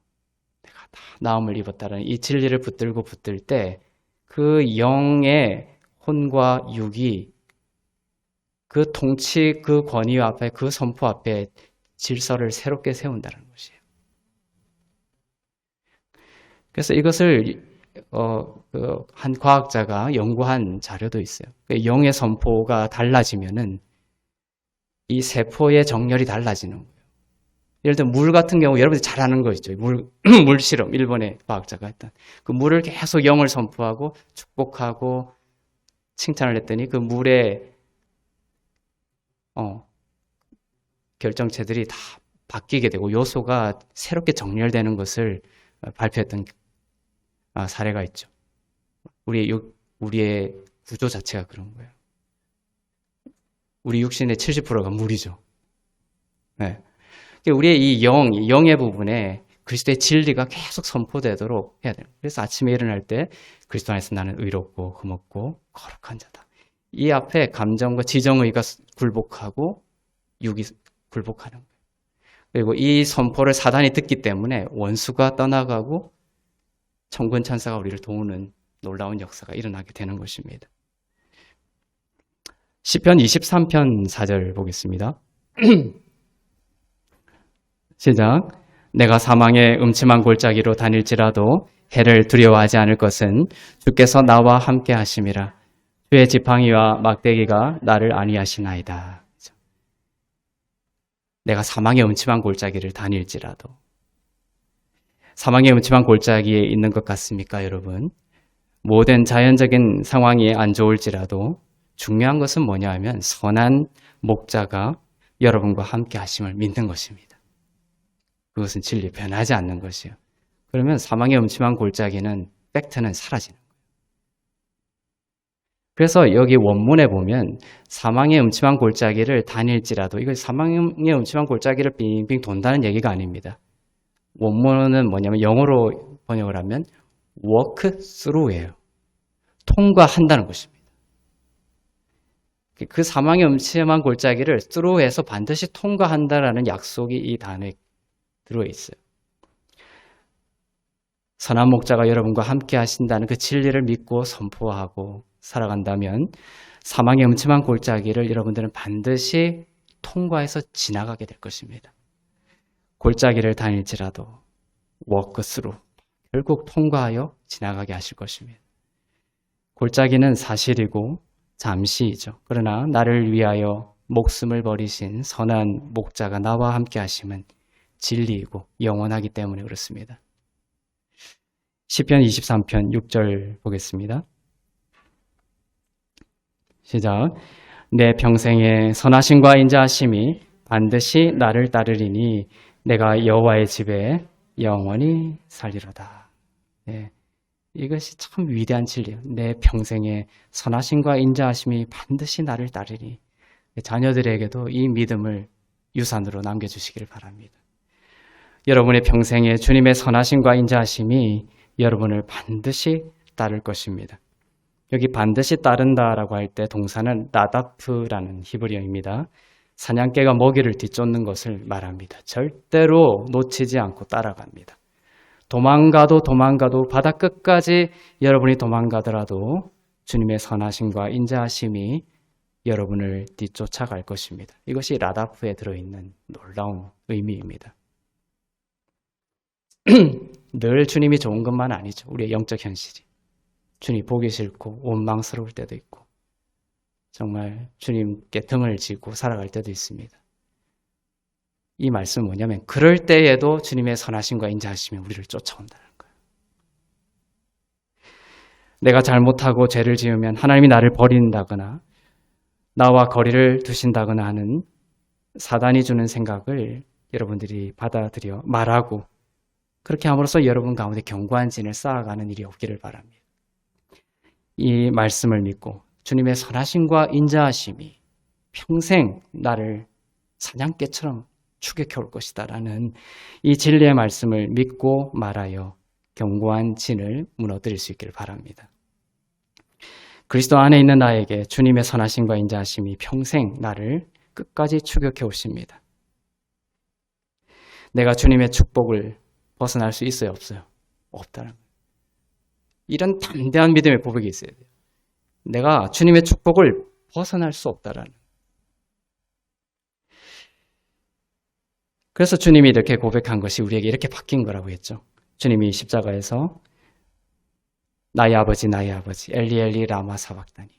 Speaker 2: 내가 다 나음을 입었다는 이 진리를 붙들고 붙들 때 그 영의 혼과 육이 그 통치, 그 권위 앞에, 그 선포 앞에 질서를 새롭게 세운다는 것이에요. 그래서 이것을 한 과학자가 연구한 자료도 있어요. 영의 선포가 달라지면은 이 세포의 정렬이 달라지는 거예요. 예를 들어 물 같은 경우 여러분들이 잘 아는 거 있죠. 물 실험, 일본의 과학자가 했던 그 물을 계속 영을 선포하고 축복하고 칭찬을 했더니 그 물의 결정체들이 다 바뀌게 되고 요소가 새롭게 정렬되는 것을 발표했던 사례가 있죠. 우리의 구조 자체가 그런 거예요. 우리 육신의 70%가 물이죠. 네. 우리의 이 영의 부분에 그리스도의 진리가 계속 선포되도록 해야 돼요. 그래서 아침에 일어날 때 그리스도 안에서 나는 의롭고 흠없고 거룩한 자다. 이 앞에 감정과 지정의가 굴복하고 육이 굴복하는 거예요. 그리고 이 선포를 사단이 듣기 때문에 원수가 떠나가고 천군 천사가 우리를 도우는 놀라운 역사가 일어나게 되는 것입니다. 시편 23편 4절 보겠습니다. 시작. 내가 사망의 음침한 골짜기로 다닐지라도 해를 두려워하지 않을 것은 주께서 나와 함께 하심이라. 주의 지팡이와 막대기가 나를 안위하시나이다. 내가 사망의 음침한 골짜기를 다닐지라도. 사망의 음침한 골짜기에 있는 것 같습니까, 여러분? 모든 자연적인 상황이 안 좋을지라도 중요한 것은 뭐냐 하면 선한 목자가 여러분과 함께 하심을 믿는 것입니다. 그것은 진리, 변하지 않는 것이에요. 그러면 사망의 음침한 골짜기는, 팩트는 사라지는 거예요. 그래서 여기 원문에 보면 사망의 음침한 골짜기를 다닐지라도, 이거 사망의 음침한 골짜기를 빙빙 돈다는 얘기가 아닙니다. 원문은 뭐냐면 영어로 번역을 하면 walk through예요. 통과한다는 것입니다. 그 사망의 음침한 골짜기를 through해서 반드시 통과한다라는 약속이 이 단어에 들어있어요. 선한 목자가 여러분과 함께 하신다는 그 진리를 믿고 선포하고 살아간다면 사망의 음침한 골짜기를 여러분들은 반드시 통과해서 지나가게 될 것입니다. 골짜기를 다닐지라도 워크스루 결국 통과하여 지나가게 하실 것입니다. 골짜기는 사실이고 잠시이죠. 그러나 나를 위하여 목숨을 버리신 선한 목자가 나와 함께 하심은 진리이고 영원하기 때문에 그렇습니다. 시편 23편 6절 보겠습니다. 시작. 내 평생에 선하심과 인자하심이 반드시 나를 따르리니 내가 여호와의 집에 영원히 살리로다. 네, 이것이 참 위대한 진리예요. 내 평생에 선하심과 인자하심이 반드시 나를 따르리. 자녀들에게도 이 믿음을 유산으로 남겨주시기를 바랍니다. 여러분의 평생에 주님의 선하심과 인자하심이 여러분을 반드시 따를 것입니다. 여기 반드시 따른다라고 할 때 동사는 라다프라는 히브리어입니다. 사냥개가 먹이를 뒤쫓는 것을 말합니다. 절대로 놓치지 않고 따라갑니다. 도망가도 바다 끝까지 여러분이 도망가더라도 주님의 선하심과 인자하심이 여러분을 뒤쫓아갈 것입니다. 이것이 라다프에 들어있는 놀라운 의미입니다. 늘 주님이 좋은 것만 아니죠. 우리의 영적 현실이. 주님 보기 싫고 원망스러울 때도 있고 정말 주님께 등을 지고 살아갈 때도 있습니다. 이 말씀은 뭐냐면 그럴 때에도 주님의 선하심과 인자하심이 우리를 쫓아온다는 거예요. 내가 잘못하고 죄를 지으면 하나님이 나를 버린다거나 나와 거리를 두신다거나 하는 사단이 주는 생각을 여러분들이 받아들여 말하고 그렇게 함으로써 여러분 가운데 견고한 진을 쌓아가는 일이 없기를 바랍니다. 이 말씀을 믿고 주님의 선하심과 인자하심이 평생 나를 사냥개처럼 추격해 올 것이다 라는 이 진리의 말씀을 믿고 말하여 견고한 진을 무너뜨릴 수 있기를 바랍니다. 그리스도 안에 있는 나에게 주님의 선하심과 인자하심이 평생 나를 끝까지 추격해 오십니다. 내가 주님의 축복을 벗어날 수 있어요? 없어요? 없다는 거예요. 이런 담대한 믿음의 고백이 있어야 돼요. 내가 주님의 축복을 벗어날 수 없다라는. 그래서 주님이 이렇게 고백한 것이 우리에게 이렇게 바뀐 거라고 했죠. 주님이 십자가에서 나의 아버지 엘리 엘리 라마 사박다니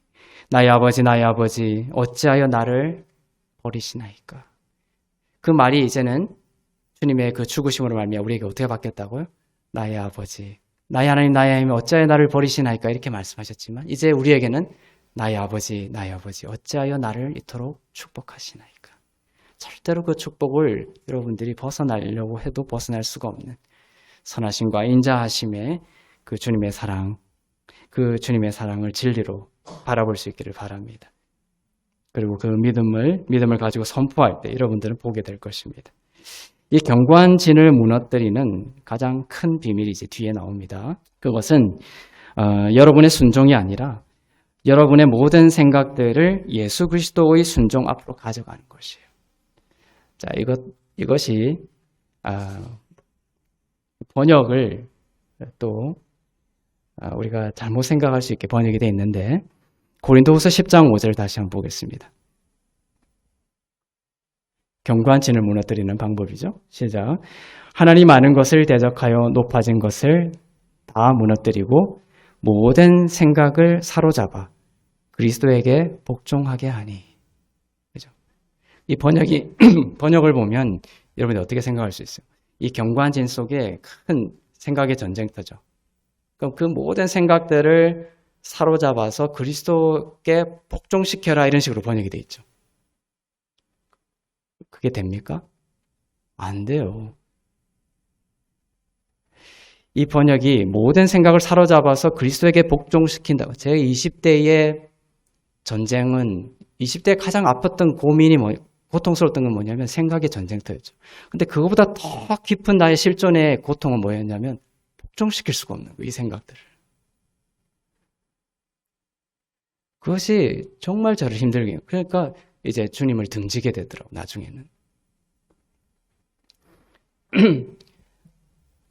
Speaker 2: 나의 아버지 어찌하여 나를 버리시나이까. 그 말이 이제는 주님의 그 죽으심으로 말미암아 우리에게 어떻게 바뀌었다고요? 나의 아버지 나의 하나님 어찌하여 나를 버리시나이까 이렇게 말씀하셨지만 이제 우리에게는 나의 아버지 어찌하여 나를 이토록 축복하시나이까. 절대로 그 축복을 여러분들이 벗어나려고 해도 벗어날 수가 없는 선하심과 인자하심의 그 주님의 사랑, 그 주님의 사랑을 진리로 바라볼 수 있기를 바랍니다. 그리고 그 믿음을 가지고 선포할 때 여러분들은 보게 될 것입니다. 이 견고한 진을 무너뜨리는 가장 큰 비밀이 이제 뒤에 나옵니다. 그것은 여러분의 순종이 아니라 여러분의 모든 생각들을 예수 그리스도의 순종 앞으로 가져가는 것이에요. 자, 이것이 번역을 또 우리가 잘못 생각할 수 있게 번역이 되어 있는데 고린도후서 10장 5절 다시 한번 보겠습니다. 견고한 진을 무너뜨리는 방법이죠. 시작. 하나님 아는 것을 대적하여 높아진 것을 다 무너뜨리고 모든 생각을 사로잡아 그리스도에게 복종하게 하니. 그죠? 이 번역을 보면 여러분이 어떻게 생각할 수 있어요? 이 견고한 진 속에 큰 생각의 전쟁터죠. 그럼 그 모든 생각들을 사로잡아서 그리스도께 복종시켜라 이런 식으로 번역이 되어 있죠. 그게 됩니까? 안 돼요. 이 번역이 모든 생각을 사로잡아서 그리스도에게 복종시킨다고. 제 20대의 전쟁은 20대에 가장 아팠던 고민이 고통스러웠던 건 뭐냐면 생각의 전쟁터였죠. 근데 그거보다 더 깊은 나의 실존의 고통은 뭐였냐면 복종시킬 수가 없는 거예요. 이 생각들을. 그것이 정말 저를 힘들게 해요. 그러니까 이제 주님을 등지게 되더라고요. 나중에는.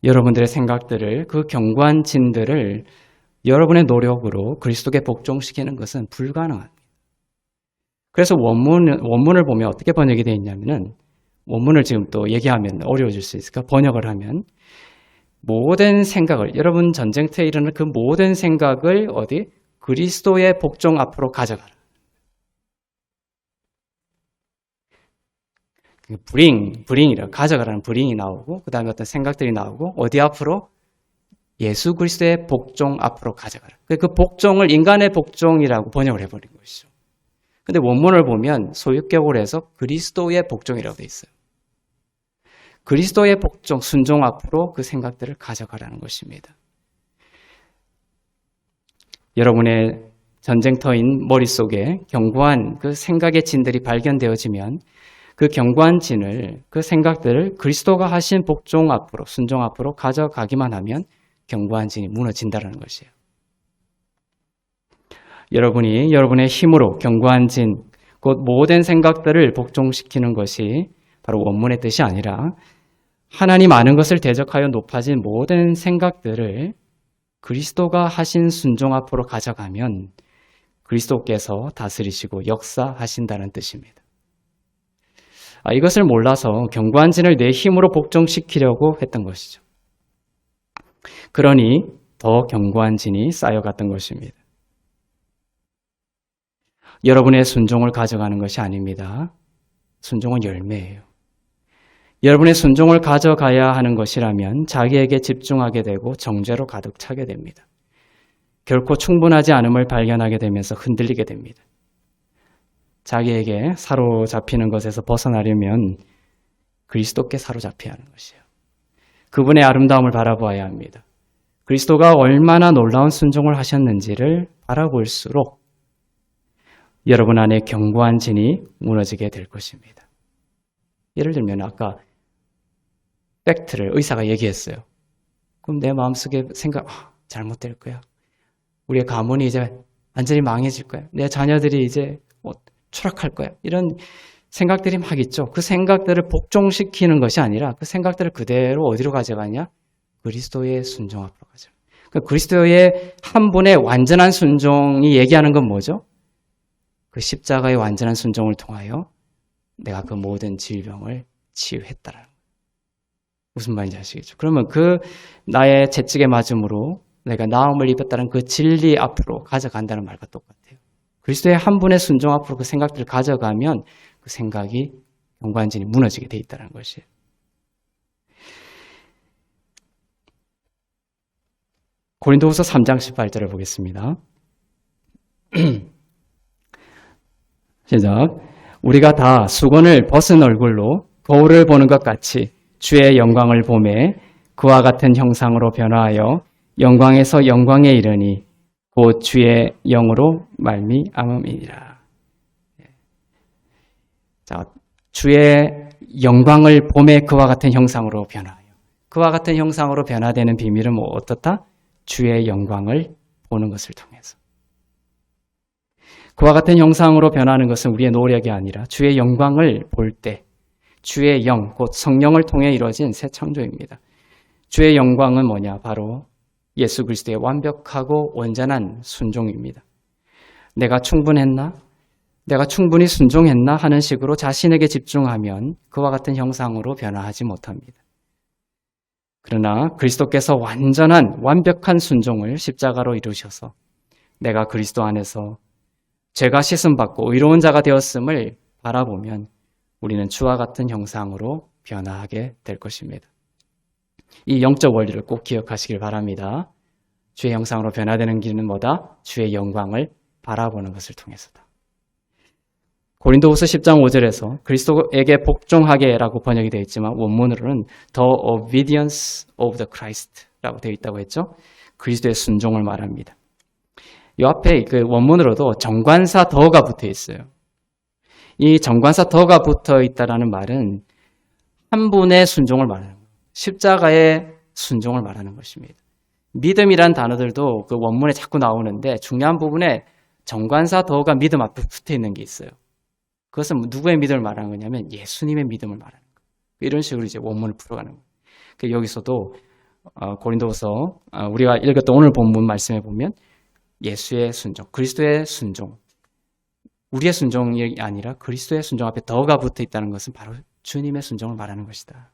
Speaker 2: 여러분들의 생각들을, 그 견고한 진들을 여러분의 노력으로 그리스도께 복종시키는 것은 불가능합니다. 그래서 원문을 보면 어떻게 번역이 되어 있냐면은, 원문을 지금 또 얘기하면 어려워질 수 있으니까 번역을 하면, 모든 생각을, 여러분 전쟁터에 일어나는 그 모든 생각을 어디? 그리스도의 복종 앞으로 가져가라. 브링이라 가져가라는 브링이 나오고, 그 다음에 어떤 생각들이 나오고, 어디 앞으로? 예수 그리스도의 복종 앞으로 가져가라. 그 복종을 인간의 복종이라고 번역을 해버린 것이죠. 근데 원문을 보면 소유격으로 해서 그리스도의 복종이라고 되어 있어요. 그리스도의 복종, 순종 앞으로 그 생각들을 가져가라는 것입니다. 여러분의 전쟁터인 머릿속에 견고한 그 생각의 진들이 발견되어지면 그 견고한 진을, 그 생각들을 그리스도가 하신 복종 앞으로, 순종 앞으로 가져가기만 하면 견고한 진이 무너진다는 것이에요. 여러분이 여러분의 힘으로 견고한 진, 곧 모든 생각들을 복종시키는 것이 바로 원문의 뜻이 아니라 하나님 아는 것을 대적하여 높아진 모든 생각들을 그리스도가 하신 순종 앞으로 가져가면 그리스도께서 다스리시고 역사하신다는 뜻입니다. 이것을 몰라서 견고한 진을 내 힘으로 복종시키려고 했던 것이죠. 그러니 더 견고한 진이 쌓여갔던 것입니다. 여러분의 순종을 가져가는 것이 아닙니다. 순종은 열매예요. 여러분의 순종을 가져가야 하는 것이라면 자기에게 집중하게 되고 정죄로 가득 차게 됩니다. 결코 충분하지 않음을 발견하게 되면서 흔들리게 됩니다. 자기에게 사로잡히는 것에서 벗어나려면 그리스도께 사로잡혀야 하는 것이에요. 그분의 아름다움을 바라보아야 합니다. 그리스도가 얼마나 놀라운 순종을 하셨는지를 바라볼수록 여러분 안에 견고한 진이 무너지게 될 것입니다. 예를 들면 아까 팩트를 의사가 얘기했어요. 그럼 내 마음속에 생각, 잘못될 거야. 우리의 가문이 이제 완전히 망해질 거야. 내 자녀들이 이제 추락할 거야. 이런 생각들이 막 있죠. 그 생각들을 복종시키는 것이 아니라 그 생각들을 그대로 어디로 가져가냐? 그리스도의 순종 앞으로 가져가. 그러니까 그리스도의 한 분의 완전한 순종이 얘기하는 건 뭐죠? 그 십자가의 완전한 순종을 통하여 내가 그 모든 질병을 치유했다라는 거예요. 무슨 말인지 아시겠죠? 그러면 그 나의 채찍에 맞음으로 내가 나음을 입었다는 그 진리 앞으로 가져간다는 말과 똑같아요. 그리스도의 한 분의 순종 앞으로 그 생각들을 가져가면 그 생각이 견고한 진이 무너지게 돼 있다는 것이에요. 고린도후서 3장 18절을 보겠습니다. 시작. 우리가 다 수건을 벗은 얼굴로 거울을 보는 것 같이 주의 영광을 보매 그와 같은 형상으로 변화하여 영광에서 영광에 이르니 곧 주의 영으로 말미암음이니라. 자, 주의 영광을 보매 그와 같은 형상으로 변화하여. 그와 같은 형상으로 변화되는 비밀은 어떻다? 주의 영광을 보는 것을 통해서. 그와 같은 형상으로 변하는 것은 우리의 노력이 아니라 주의 영광을 볼 때 주의 영, 곧 성령을 통해 이루어진 새 창조입니다. 주의 영광은 뭐냐? 바로 예수 그리스도의 완벽하고 온전한 순종입니다. 내가 충분했나? 내가 충분히 순종했나? 하는 식으로 자신에게 집중하면 그와 같은 형상으로 변화하지 못합니다. 그러나 그리스도께서 완전한 완벽한 순종을 십자가로 이루셔서 내가 그리스도 안에서 죄가 씻음받고 의로운 자가 되었음을 바라보면 우리는 주와 같은 형상으로 변화하게 될 것입니다. 이 영적 원리를 꼭 기억하시길 바랍니다. 주의 형상으로 변화되는 길은 뭐다? 주의 영광을 바라보는 것을 통해서다. 고린도후서 10장 5절에서 그리스도에게 복종하게라고 번역이 되어 있지만 원문으로는 The obedience of the Christ라고 되어 있다고 했죠. 그리스도의 순종을 말합니다. 이 앞에 그 원문으로도 정관사 더가 붙어 있어요. 이 정관사 더가 붙어 있다라는 말은 한 분의 순종을 말하는 거예요. 십자가의 순종을 말하는 것입니다. 믿음이란 단어들도 그 원문에 자꾸 나오는데 중요한 부분에 정관사 더가 믿음 앞에 붙어 있는 게 있어요. 그것은 누구의 믿음을 말하는 거냐면 예수님의 믿음을 말하는 거예요. 이런 식으로 이제 원문을 풀어가는 거예요. 여기서도 고린도후서 우리가 읽었던 오늘 본문 말씀에 보면 예수의 순종, 그리스도의 순종, 우리의 순종이 아니라 그리스도의 순종 앞에 더가 붙어 있다는 것은 바로 주님의 순종을 말하는 것이다.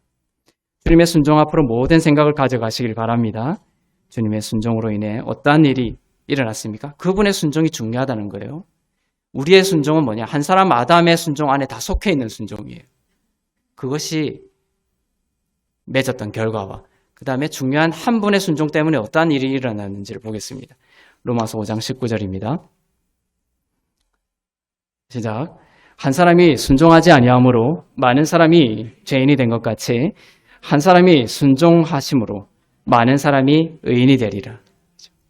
Speaker 2: 주님의 순종 앞으로 모든 생각을 가져가시길 바랍니다. 주님의 순종으로 인해 어떠한 일이 일어났습니까? 그분의 순종이 중요하다는 거예요. 우리의 순종은 뭐냐? 한 사람 아담의 순종 안에 다 속해 있는 순종이에요. 그것이 맺었던 결과와 그 다음에 중요한 한 분의 순종 때문에 어떠한 일이 일어났는지를 보겠습니다. 로마서 5장 19절입니다. 시작. 한 사람이 순종하지 아니함으로 많은 사람이 죄인이 된 것 같이 한 사람이 순종하심으로 많은 사람이 의인이 되리라.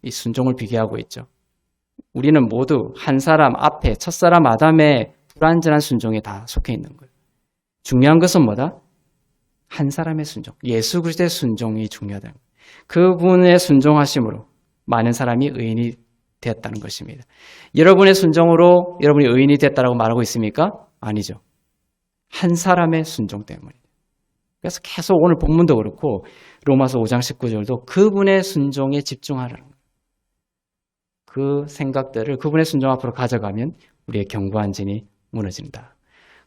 Speaker 2: 이 순종을 비교하고 있죠. 우리는 모두 한 사람 앞에 첫사람 아담의 불완전한 순종에 다 속해 있는 거예요. 중요한 것은 뭐다? 한 사람의 순종, 예수 그리스도의 순종이 중요하다. 그분의 순종하심으로 많은 사람이 의인이 되었다는 것입니다. 여러분의 순종으로 여러분이 의인이 됐다라고 말하고 있습니까? 아니죠. 한 사람의 순종 때문에. 그래서 계속 오늘 본문도 그렇고 로마서 5장 19절도 그분의 순종에 집중하라는 거예요. 그 생각들을 그분의 순종 앞으로 가져가면 우리의 견고한 진이 무너진다.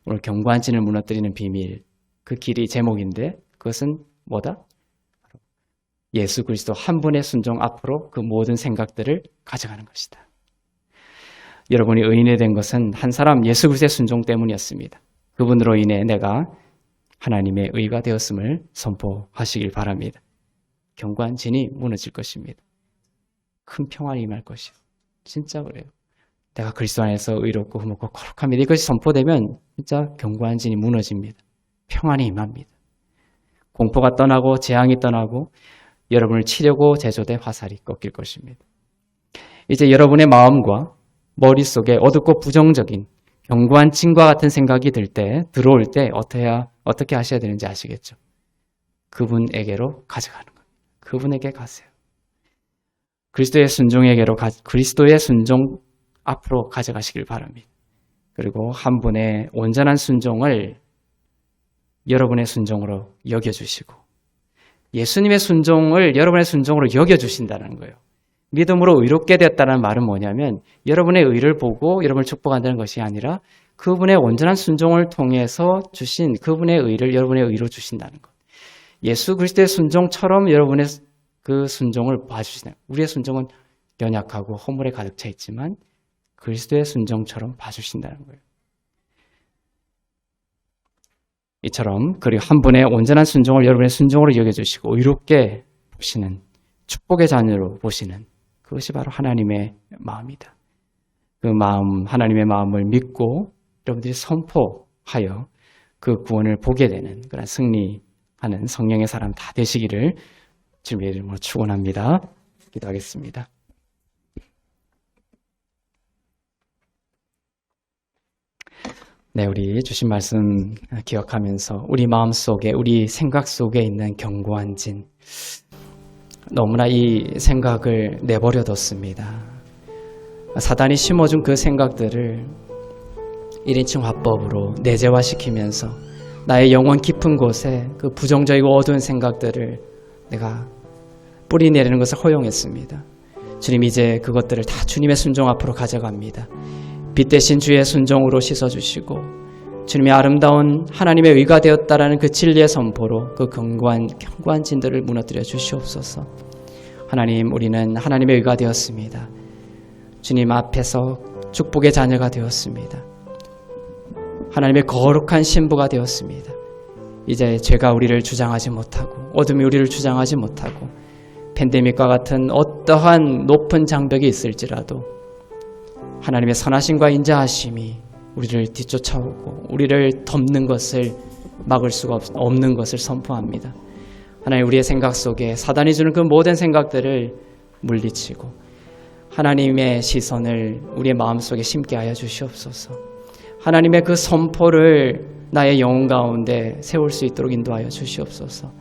Speaker 2: 오늘 견고한 진을 무너뜨리는 비밀, 그 길이 제목인데 그것은 뭐다? 예수 그리스도 한 분의 순종 앞으로 그 모든 생각들을 가져가는 것이다. 여러분이 의인이 된 것은 한 사람 예수 그리스도의 순종 때문이었습니다. 그분으로 인해 내가 하나님의 의가 되었음을 선포하시길 바랍니다. 견고한 진이 무너질 것입니다. 큰 평안이 임할 것이요. 진짜 그래요. 내가 그리스도 안에서 의롭고 흠없고 거룩합니다. 이것이 선포되면 진짜 견고한 진이 무너집니다. 평안이 임합니다. 공포가 떠나고 재앙이 떠나고 여러분을 치려고 제조된 화살이 꺾일 것입니다. 이제 여러분의 마음과 머릿속에 어둡고 부정적인 견고한 진과 같은 생각이 들어올 때 어떻게 하셔야 되는지 아시겠죠? 그분에게로 가져가는 겁니다. 그분에게 가세요. 그리스도의 순종에게로 그리스도의 순종 앞으로 가져가시길 바랍니다. 그리고 한 분의 온전한 순종을 여러분의 순종으로 여겨주시고 예수님의 순종을 여러분의 순종으로 여겨주신다는 거예요. 믿음으로 의롭게 되었다는 말은 뭐냐면 여러분의 의를 보고 여러분을 축복한다는 것이 아니라 그분의 온전한 순종을 통해서 주신 그분의 의를 여러분의 의로 주신다는 것. 예수 그리스도의 순종처럼 여러분의 그 순종을 봐주시나요? 우리의 순종은 연약하고 허물에 가득 차 있지만 그리스도의 순종처럼 봐주신다는 거예요. 이처럼 그리고 한 분의 온전한 순종을 여러분의 순종으로 여겨주시고 의롭게 보시는 축복의 자녀로 보시는 그것이 바로 하나님의 마음이다. 그 마음, 하나님의 마음을 믿고 여러분들이 선포하여 그 구원을 보게 되는 그런 승리하는 성령의 사람 다 되시기를 주님의 이름으로 축원합니다. 기도하겠습니다. 네, 우리 주신 말씀 기억하면서 우리 마음속에 우리 생각 속에 있는 견고한 진 너무나 이 생각을 내버려뒀습니다. 사단이 심어준 그 생각들을 1인칭 화법으로 내재화시키면서 나의 영혼 깊은 곳에 그 부정적이고 어두운 생각들을 내가 뿌리 내리는 것을 허용했습니다. 주님 이제 그것들을 다 주님의 순종 앞으로 가져갑니다. 빛 대신 주의 순종으로 씻어주시고 주님의 아름다운 하나님의 의가 되었다라는 그 진리의 선포로 그 견고한 진들을 무너뜨려 주시옵소서. 하나님, 우리는 하나님의 의가 되었습니다. 주님 앞에서 축복의 자녀가 되었습니다. 하나님의 거룩한 신부가 되었습니다. 이제 죄가 우리를 주장하지 못하고 어둠이 우리를 주장하지 못하고 팬데믹과 같은 어떠한 높은 장벽이 있을지라도 하나님의 선하심과 인자하심이 우리를 뒤쫓아오고 우리를 덮는 것을 막을 수가 없는 것을 선포합니다. 하나님, 우리의 생각 속에 사단이 주는 그 모든 생각들을 물리치고 하나님의 시선을 우리의 마음속에 심게 하여 주시옵소서. 하나님의 그 선포를 나의 영혼 가운데 세울 수 있도록 인도하여 주시옵소서.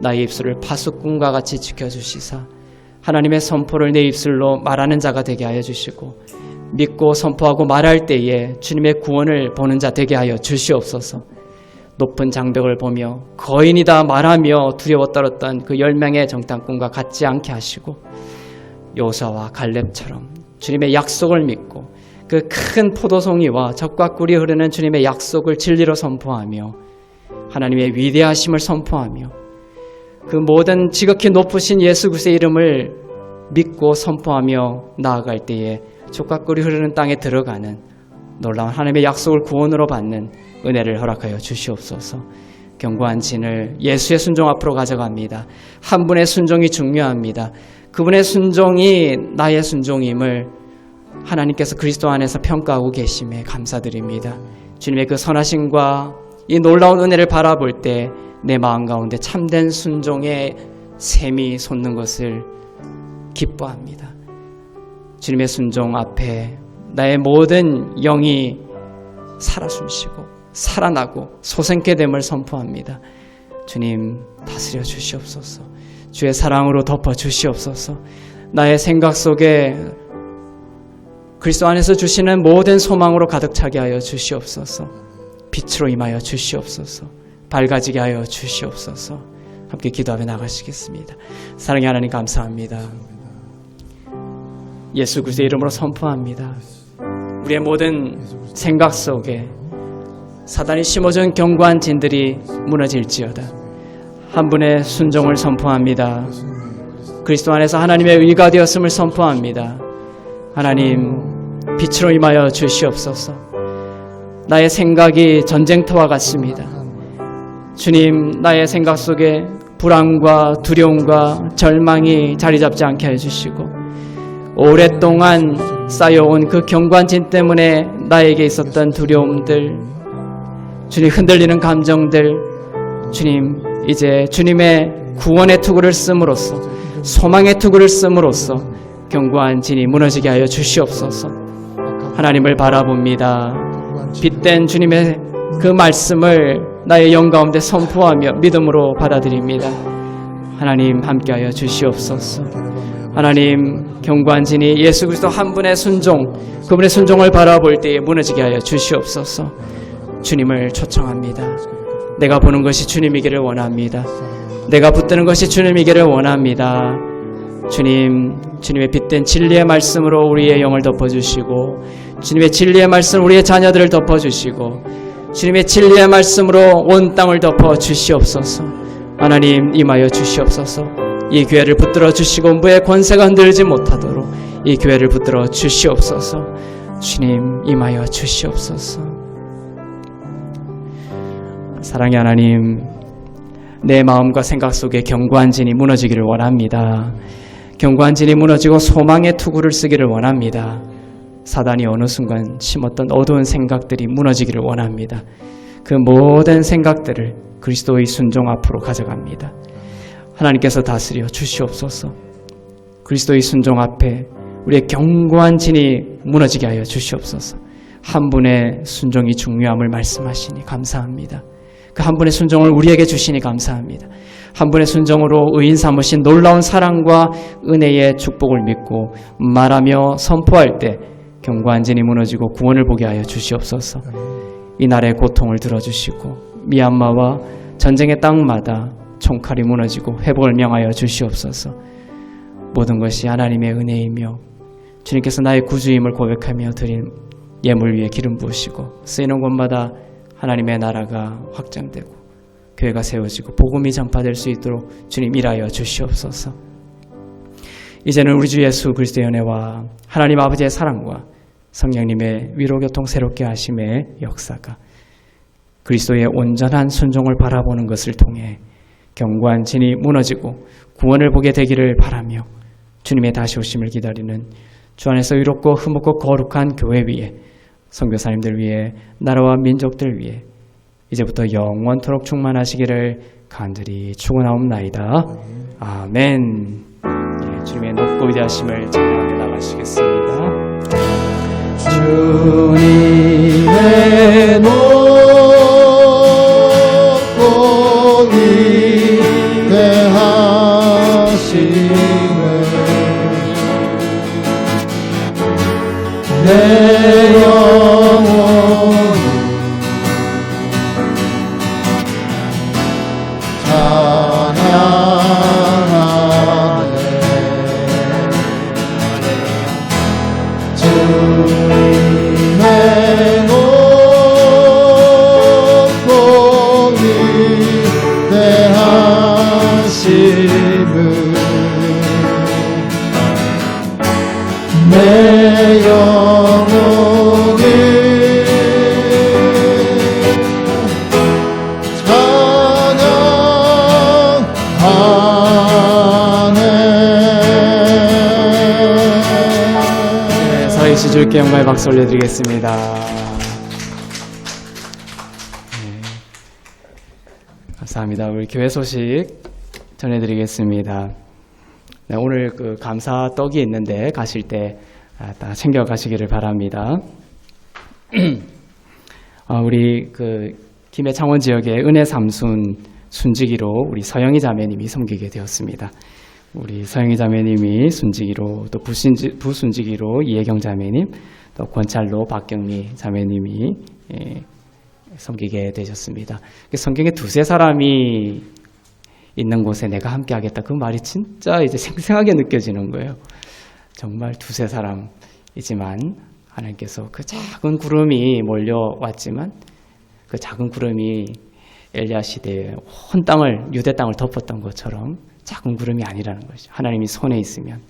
Speaker 2: 나의 입술을 파수꾼과 같이 지켜주시사 하나님의 선포를 내 입술로 말하는 자가 되게 하여 주시고 믿고 선포하고 말할 때에 주님의 구원을 보는 자 되게 하여 주시옵소서. 높은 장벽을 보며 거인이다 말하며 두려워 떨었던 그 10명의 정탐꾼과 같지 않게 하시고 요사와 갈렙처럼 주님의 약속을 믿고 그 큰 포도송이와 젖과 꿀이 흐르는 주님의 약속을 진리로 선포하며 하나님의 위대하심을 선포하며 그 모든 지극히 높으신 예수 그리스도의 이름을 믿고 선포하며 나아갈 때에 젖과 꿀이 흐르는 땅에 들어가는 놀라운 하나님의 약속을 구원으로 받는 은혜를 허락하여 주시옵소서. 견고한 진을 예수의 순종 앞으로 가져갑니다. 한 분의 순종이 중요합니다. 그분의 순종이 나의 순종임을 하나님께서 그리스도 안에서 평가하고 계심에 감사드립니다. 주님의 그 선하심과 이 놀라운 은혜를 바라볼 때 내 마음 가운데 참된 순종의 샘이 솟는 것을 기뻐합니다. 주님의 순종 앞에 나의 모든 영이 살아 숨쉬고 살아나고 솟생케 됨을 선포합니다. 주님 다스려 주시옵소서. 주의 사랑으로 덮어 주시옵소서. 나의 생각 속에 그리스도 안에서 주시는 모든 소망으로 가득 차게 하여 주시옵소서. 빛으로 임하여 주시옵소서. 밝아지게 하여 주시옵소서. 함께 기도하며 나가시겠습니다. 사랑의 하나님 감사합니다. 예수 그리스도의 이름으로 선포합니다. 우리의 모든 생각 속에 사단이 심어준 견고한 진들이 무너질지어다. 한 분의 순종을 선포합니다. 그리스도 안에서 하나님의 의가 되었음을 선포합니다. 하나님 빛으로 임하여 주시옵소서. 나의 생각이 전쟁터와 같습니다. 주님 나의 생각 속에 불안과 두려움과 절망이 자리 잡지 않게 해주시고 오랫동안 쌓여온 그 견고한 진 때문에 나에게 있었던 두려움들, 주님 흔들리는 감정들, 주님 이제 주님의 구원의 투구를 씀으로써 소망의 투구를 씀으로써 견고한 진이 무너지게 하여 주시옵소서. 하나님을 바라봅니다. 빛된 주님의 그 말씀을 나의 영 가운데 선포하며 믿음으로 받아들입니다. 하나님 함께하여 주시옵소서. 하나님 견고한 진이 예수 그리스도 한 분의 순종, 그분의 순종을 바라볼 때에 무너지게 하여 주시옵소서. 주님을 초청합니다. 내가 보는 것이 주님이기를 원합니다. 내가 붙드는 것이 주님이기를 원합니다. 주님, 주님의 빛된 진리의 말씀으로 우리의 영을 덮어주시고 주님의 진리의 말씀 우리의 자녀들을 덮어주시고 주님의 진리의 말씀으로 온 땅을 덮어주시옵소서. 하나님 임하여 주시옵소서. 이 교회를 붙들어 주시고 음부의 권세가 흔들지 못하도록 이 교회를 붙들어 주시옵소서. 주님 임하여 주시옵소서. 사랑의 하나님, 내 마음과 생각 속에 견고한 진이 무너지기를 원합니다. 견고한 진이 무너지고 소망의 투구를 쓰기를 원합니다. 사단이 어느 순간 심었던 어두운 생각들이 무너지기를 원합니다. 그 모든 생각들을 그리스도의 순종 앞으로 가져갑니다. 하나님께서 다스려 주시옵소서. 그리스도의 순종 앞에 우리의 견고한 진이 무너지게 하여 주시옵소서. 한 분의 순종이 중요함을 말씀하시니 감사합니다. 그 한 분의 순종을 우리에게 주시니 감사합니다. 한 분의 순종으로 의인 삼으신 놀라운 사랑과 은혜의 축복을 믿고 말하며 선포할 때 견고한 진이 무너지고 구원을 보게 하여 주시옵소서. 이 나라의 고통을 들어주시고 미얀마와 전쟁의 땅마다 총칼이 무너지고 회복을 명하여 주시옵소서. 모든 것이 하나님의 은혜이며 주님께서 나의 구주임을 고백하며 드린 예물 위에 기름 부으시고 쓰이는 곳마다 하나님의 나라가 확장되고 교회가 세워지고 복음이 전파될 수 있도록 주님 일하여 주시옵소서. 이제는 우리 주 예수 그리스도의 은혜와 하나님 아버지의 사랑과 성령님의 위로교통 새롭게 하심의 역사가 그리스도의 온전한 순종을 바라보는 것을 통해 견고한 진이 무너지고 구원을 보게 되기를 바라며 주님의 다시 오심을 기다리는 주 안에서 의롭고 흠없고 거룩한 교회 위에 선교사님들 위해 나라와 민족들 위해 이제부터 영원토록 충만하시기를 간절히 축원하옵나이다. 아멘. 네, 주님의 높고 위대하심을 찬양하며 나가시겠습니다.
Speaker 3: 주님의 높고 위대하심을 내 영혼이
Speaker 2: 주께 영광의 박수 올려드리겠습니다. 네. 감사합니다. 우리 교회 소식 전해드리겠습니다. 네, 오늘 그 감사 떡이 있는데 가실 때 다 챙겨 가시기를 바랍니다. 우리 그 김해 창원 지역의 은혜 삼순 순직이로 우리 서영희 자매님이 섬기게 되었습니다. 우리 서영희 자매님이 순직이로 또 부순직이로 이혜경 자매님 또 권찰로 박경미 자매님이 섬기게 되셨습니다. 성경에 두세 사람이 있는 곳에 내가 함께 하겠다. 그 말이 진짜 이제 생생하게 느껴지는 거예요. 정말 두세 사람이지만 하나님께서 그 작은 구름이 몰려왔지만 그 작은 구름이 엘리야 시대에 온 땅을 유대 땅을 덮었던 것처럼 작은 구름이 아니라는 것이죠. 하나님이 손에 있으면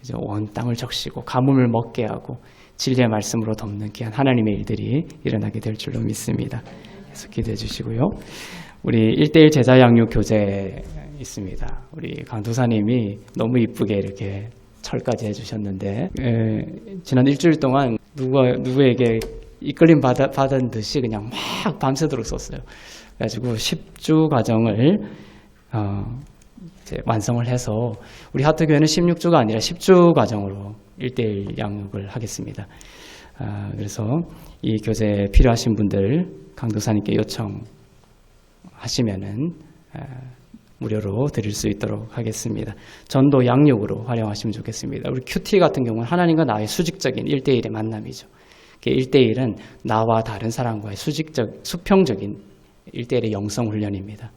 Speaker 2: 이제 온 땅을 적시고 가뭄을 먹게 하고 진리의 말씀으로 덮는 귀한 하나님의 일들이 일어나게 될 줄로 믿습니다. 그래서 기도해 주시고요. 우리 1:1 제자 양육 교재 있습니다. 우리 강도사님이 너무 이쁘게 이렇게 철까지 해주셨는데 지난 일주일 동안 누구에게 이끌림 받은 듯이 그냥 막 밤새도록 썼어요. 그래가지고 10주 과정을 이제 완성을 해서 우리 하트교회는 16주가 아니라 10주 과정으로 1:1 양육을 하겠습니다. 그래서 이 교재 필요하신 분들 강도사님께 요청하시면은 무료로 드릴 수 있도록 하겠습니다. 전도 양육으로 활용하시면 좋겠습니다. 우리 큐티 같은 경우는 하나님과 나의 수직적인 1:1의 만남이죠. 1:1은 나와 다른 사람과의 수평적인 1:1의 영성 훈련입니다.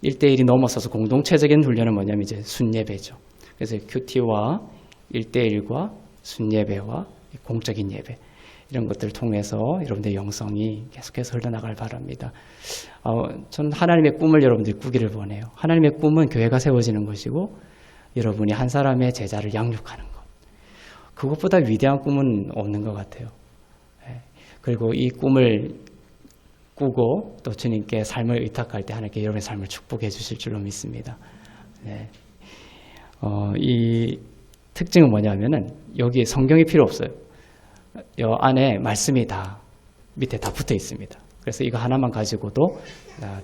Speaker 2: 1:1이 넘어서서 공동체적인 훈련은 뭐냐면 이제 순예배죠. 그래서 큐티와 1:1과 순예배와 공적인 예배 이런 것들을 통해서 여러분들의 영성이 계속해서 흘러나갈 바랍니다. 저는 하나님의 꿈을 여러분들이 꾸기를 원해요. 하나님의 꿈은 교회가 세워지는 것이고 여러분이 한 사람의 제자를 양육하는 것. 그것보다 위대한 꿈은 없는 것 같아요. 그리고 이 꿈을 꾸고 또 주님께 삶을 의탁할 때 하나님께 여러분의 삶을 축복해 주실 줄로 믿습니다. 이 특징은 뭐냐면은 여기 성경이 필요 없어요. 이 안에 말씀이 다 밑에 다 붙어 있습니다. 그래서 이거 하나만 가지고도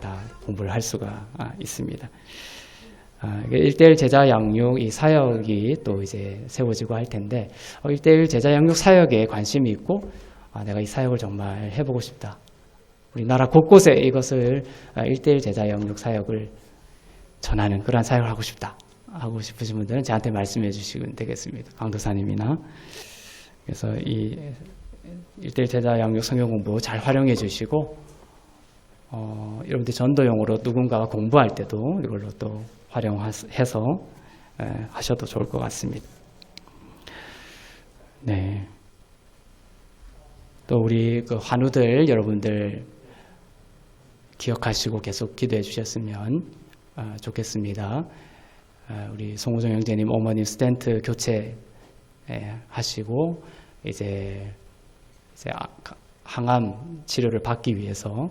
Speaker 2: 다 공부를 할 수가 있습니다. 1:1 제자 양육 이 사역이 또 이제 세워지고 할 텐데 1:1 제자 양육 사역에 관심이 있고 내가 이 사역을 정말 해보고 싶다. 우리나라 곳곳에 이것을 1:1 제자 양육 사역을 전하는 그러한 사역을 하고 싶다. 하고 싶으신 분들은 저한테 말씀해 주시면 되겠습니다. 강도사님이나. 그래서 이 1:1 제자 양육 성경 공부 잘 활용해 주시고 여러분들 전도용으로 누군가가 공부할 때도 이걸로 또 활용해서 하셔도 좋을 것 같습니다. 네. 또 우리 그 환우들 여러분들 기억하시고 계속 기도해 주셨으면 좋겠습니다. 우리 송우정 형제님 어머님 스텐트 교체 하시고 이제 항암 치료를 받기 위해서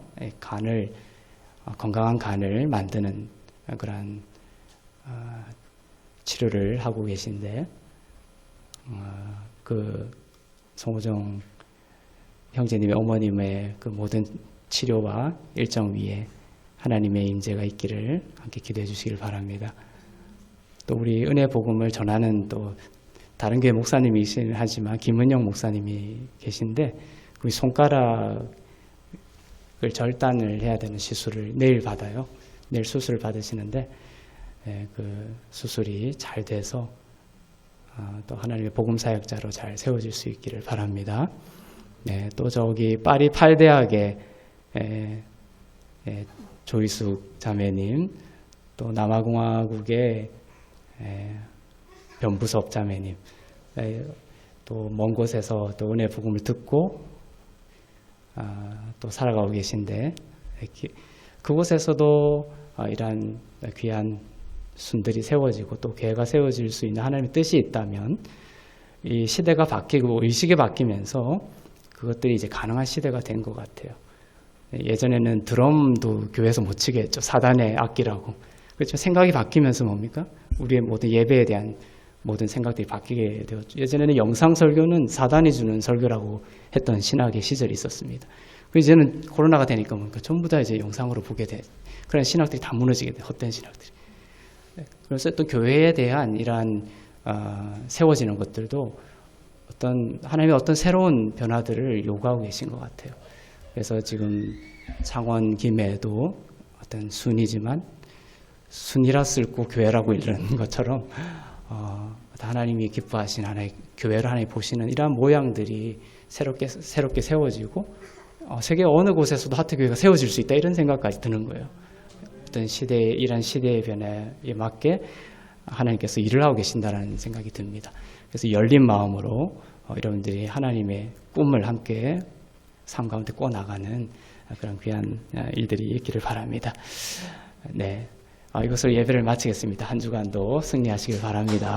Speaker 2: 건강한 간을 만드는 그런 치료를 하고 계신데 그 송우정 형제님의 어머님의 그 모든 치료와 일정 위에 하나님의 임재가 있기를 함께 기도해 주시길 바랍니다. 또 우리 은혜 복음을 전하는 또 다른 교회 목사님이시긴 하지만 김은영 목사님이 계신데 그 손가락을 절단을 해야 되는 시술을 내일 받아요. 내일 수술을 받으시는데 그 수술이 잘 돼서 또 하나님의 복음 사역자로 잘 세워질 수 있기를 바랍니다. 네, 또 저기 파리 8대학의 조희숙 자매님, 또 남아공화국의 변부섭 자매님, 또 먼 곳에서 또 은혜 복음을 듣고 또 살아가고 계신데 그곳에서도 이러한 귀한 순들이 세워지고 또 교회가 세워질 수 있는 하나님의 뜻이 있다면 이 시대가 바뀌고 의식이 바뀌면서 그것들이 이제 가능한 시대가 된 것 같아요. 예전에는 드럼도 교회에서 못 치게 했죠. 사단의 악기라고. 그렇죠. 생각이 바뀌면서 뭡니까? 우리의 모든 예배에 대한 모든 생각들이 바뀌게 되었죠. 예전에는 영상 설교는 사단이 주는 설교라고 했던 신학의 시절이 있었습니다. 이제는 코로나가 되니까 뭔가 전부 다 이제 영상으로 보게 돼. 그런 신학들이 다 무너지게 돼. 헛된 신학들이. 그래서 또 교회에 대한 이러한 세워지는 것들도 하나님의 어떤 새로운 변화들을 요구하고 계신 것 같아요. 그래서 지금 창원 김해도 어떤 순이지만 순이라 쓸고 교회라고 이르는 것처럼 하나님이 기뻐하신 하나의 교회를 하나님 보시는 이러한 모양들이 새롭게 세워지고 세계 어느 곳에서도 하트교회가 세워질 수 있다 이런 생각까지 드는 거예요. 어떤 이런 시대의 변화에 맞게 하나님께서 일을 하고 계신다는 생각이 듭니다. 그래서 열린 마음으로 여러분들이 하나님의 꿈을 함께 삶 가운데 꿔나가는 그런 귀한 일들이 있기를 바랍니다. 네, 이것으로 예배를 마치겠습니다. 한 주간도 승리하시길 바랍니다.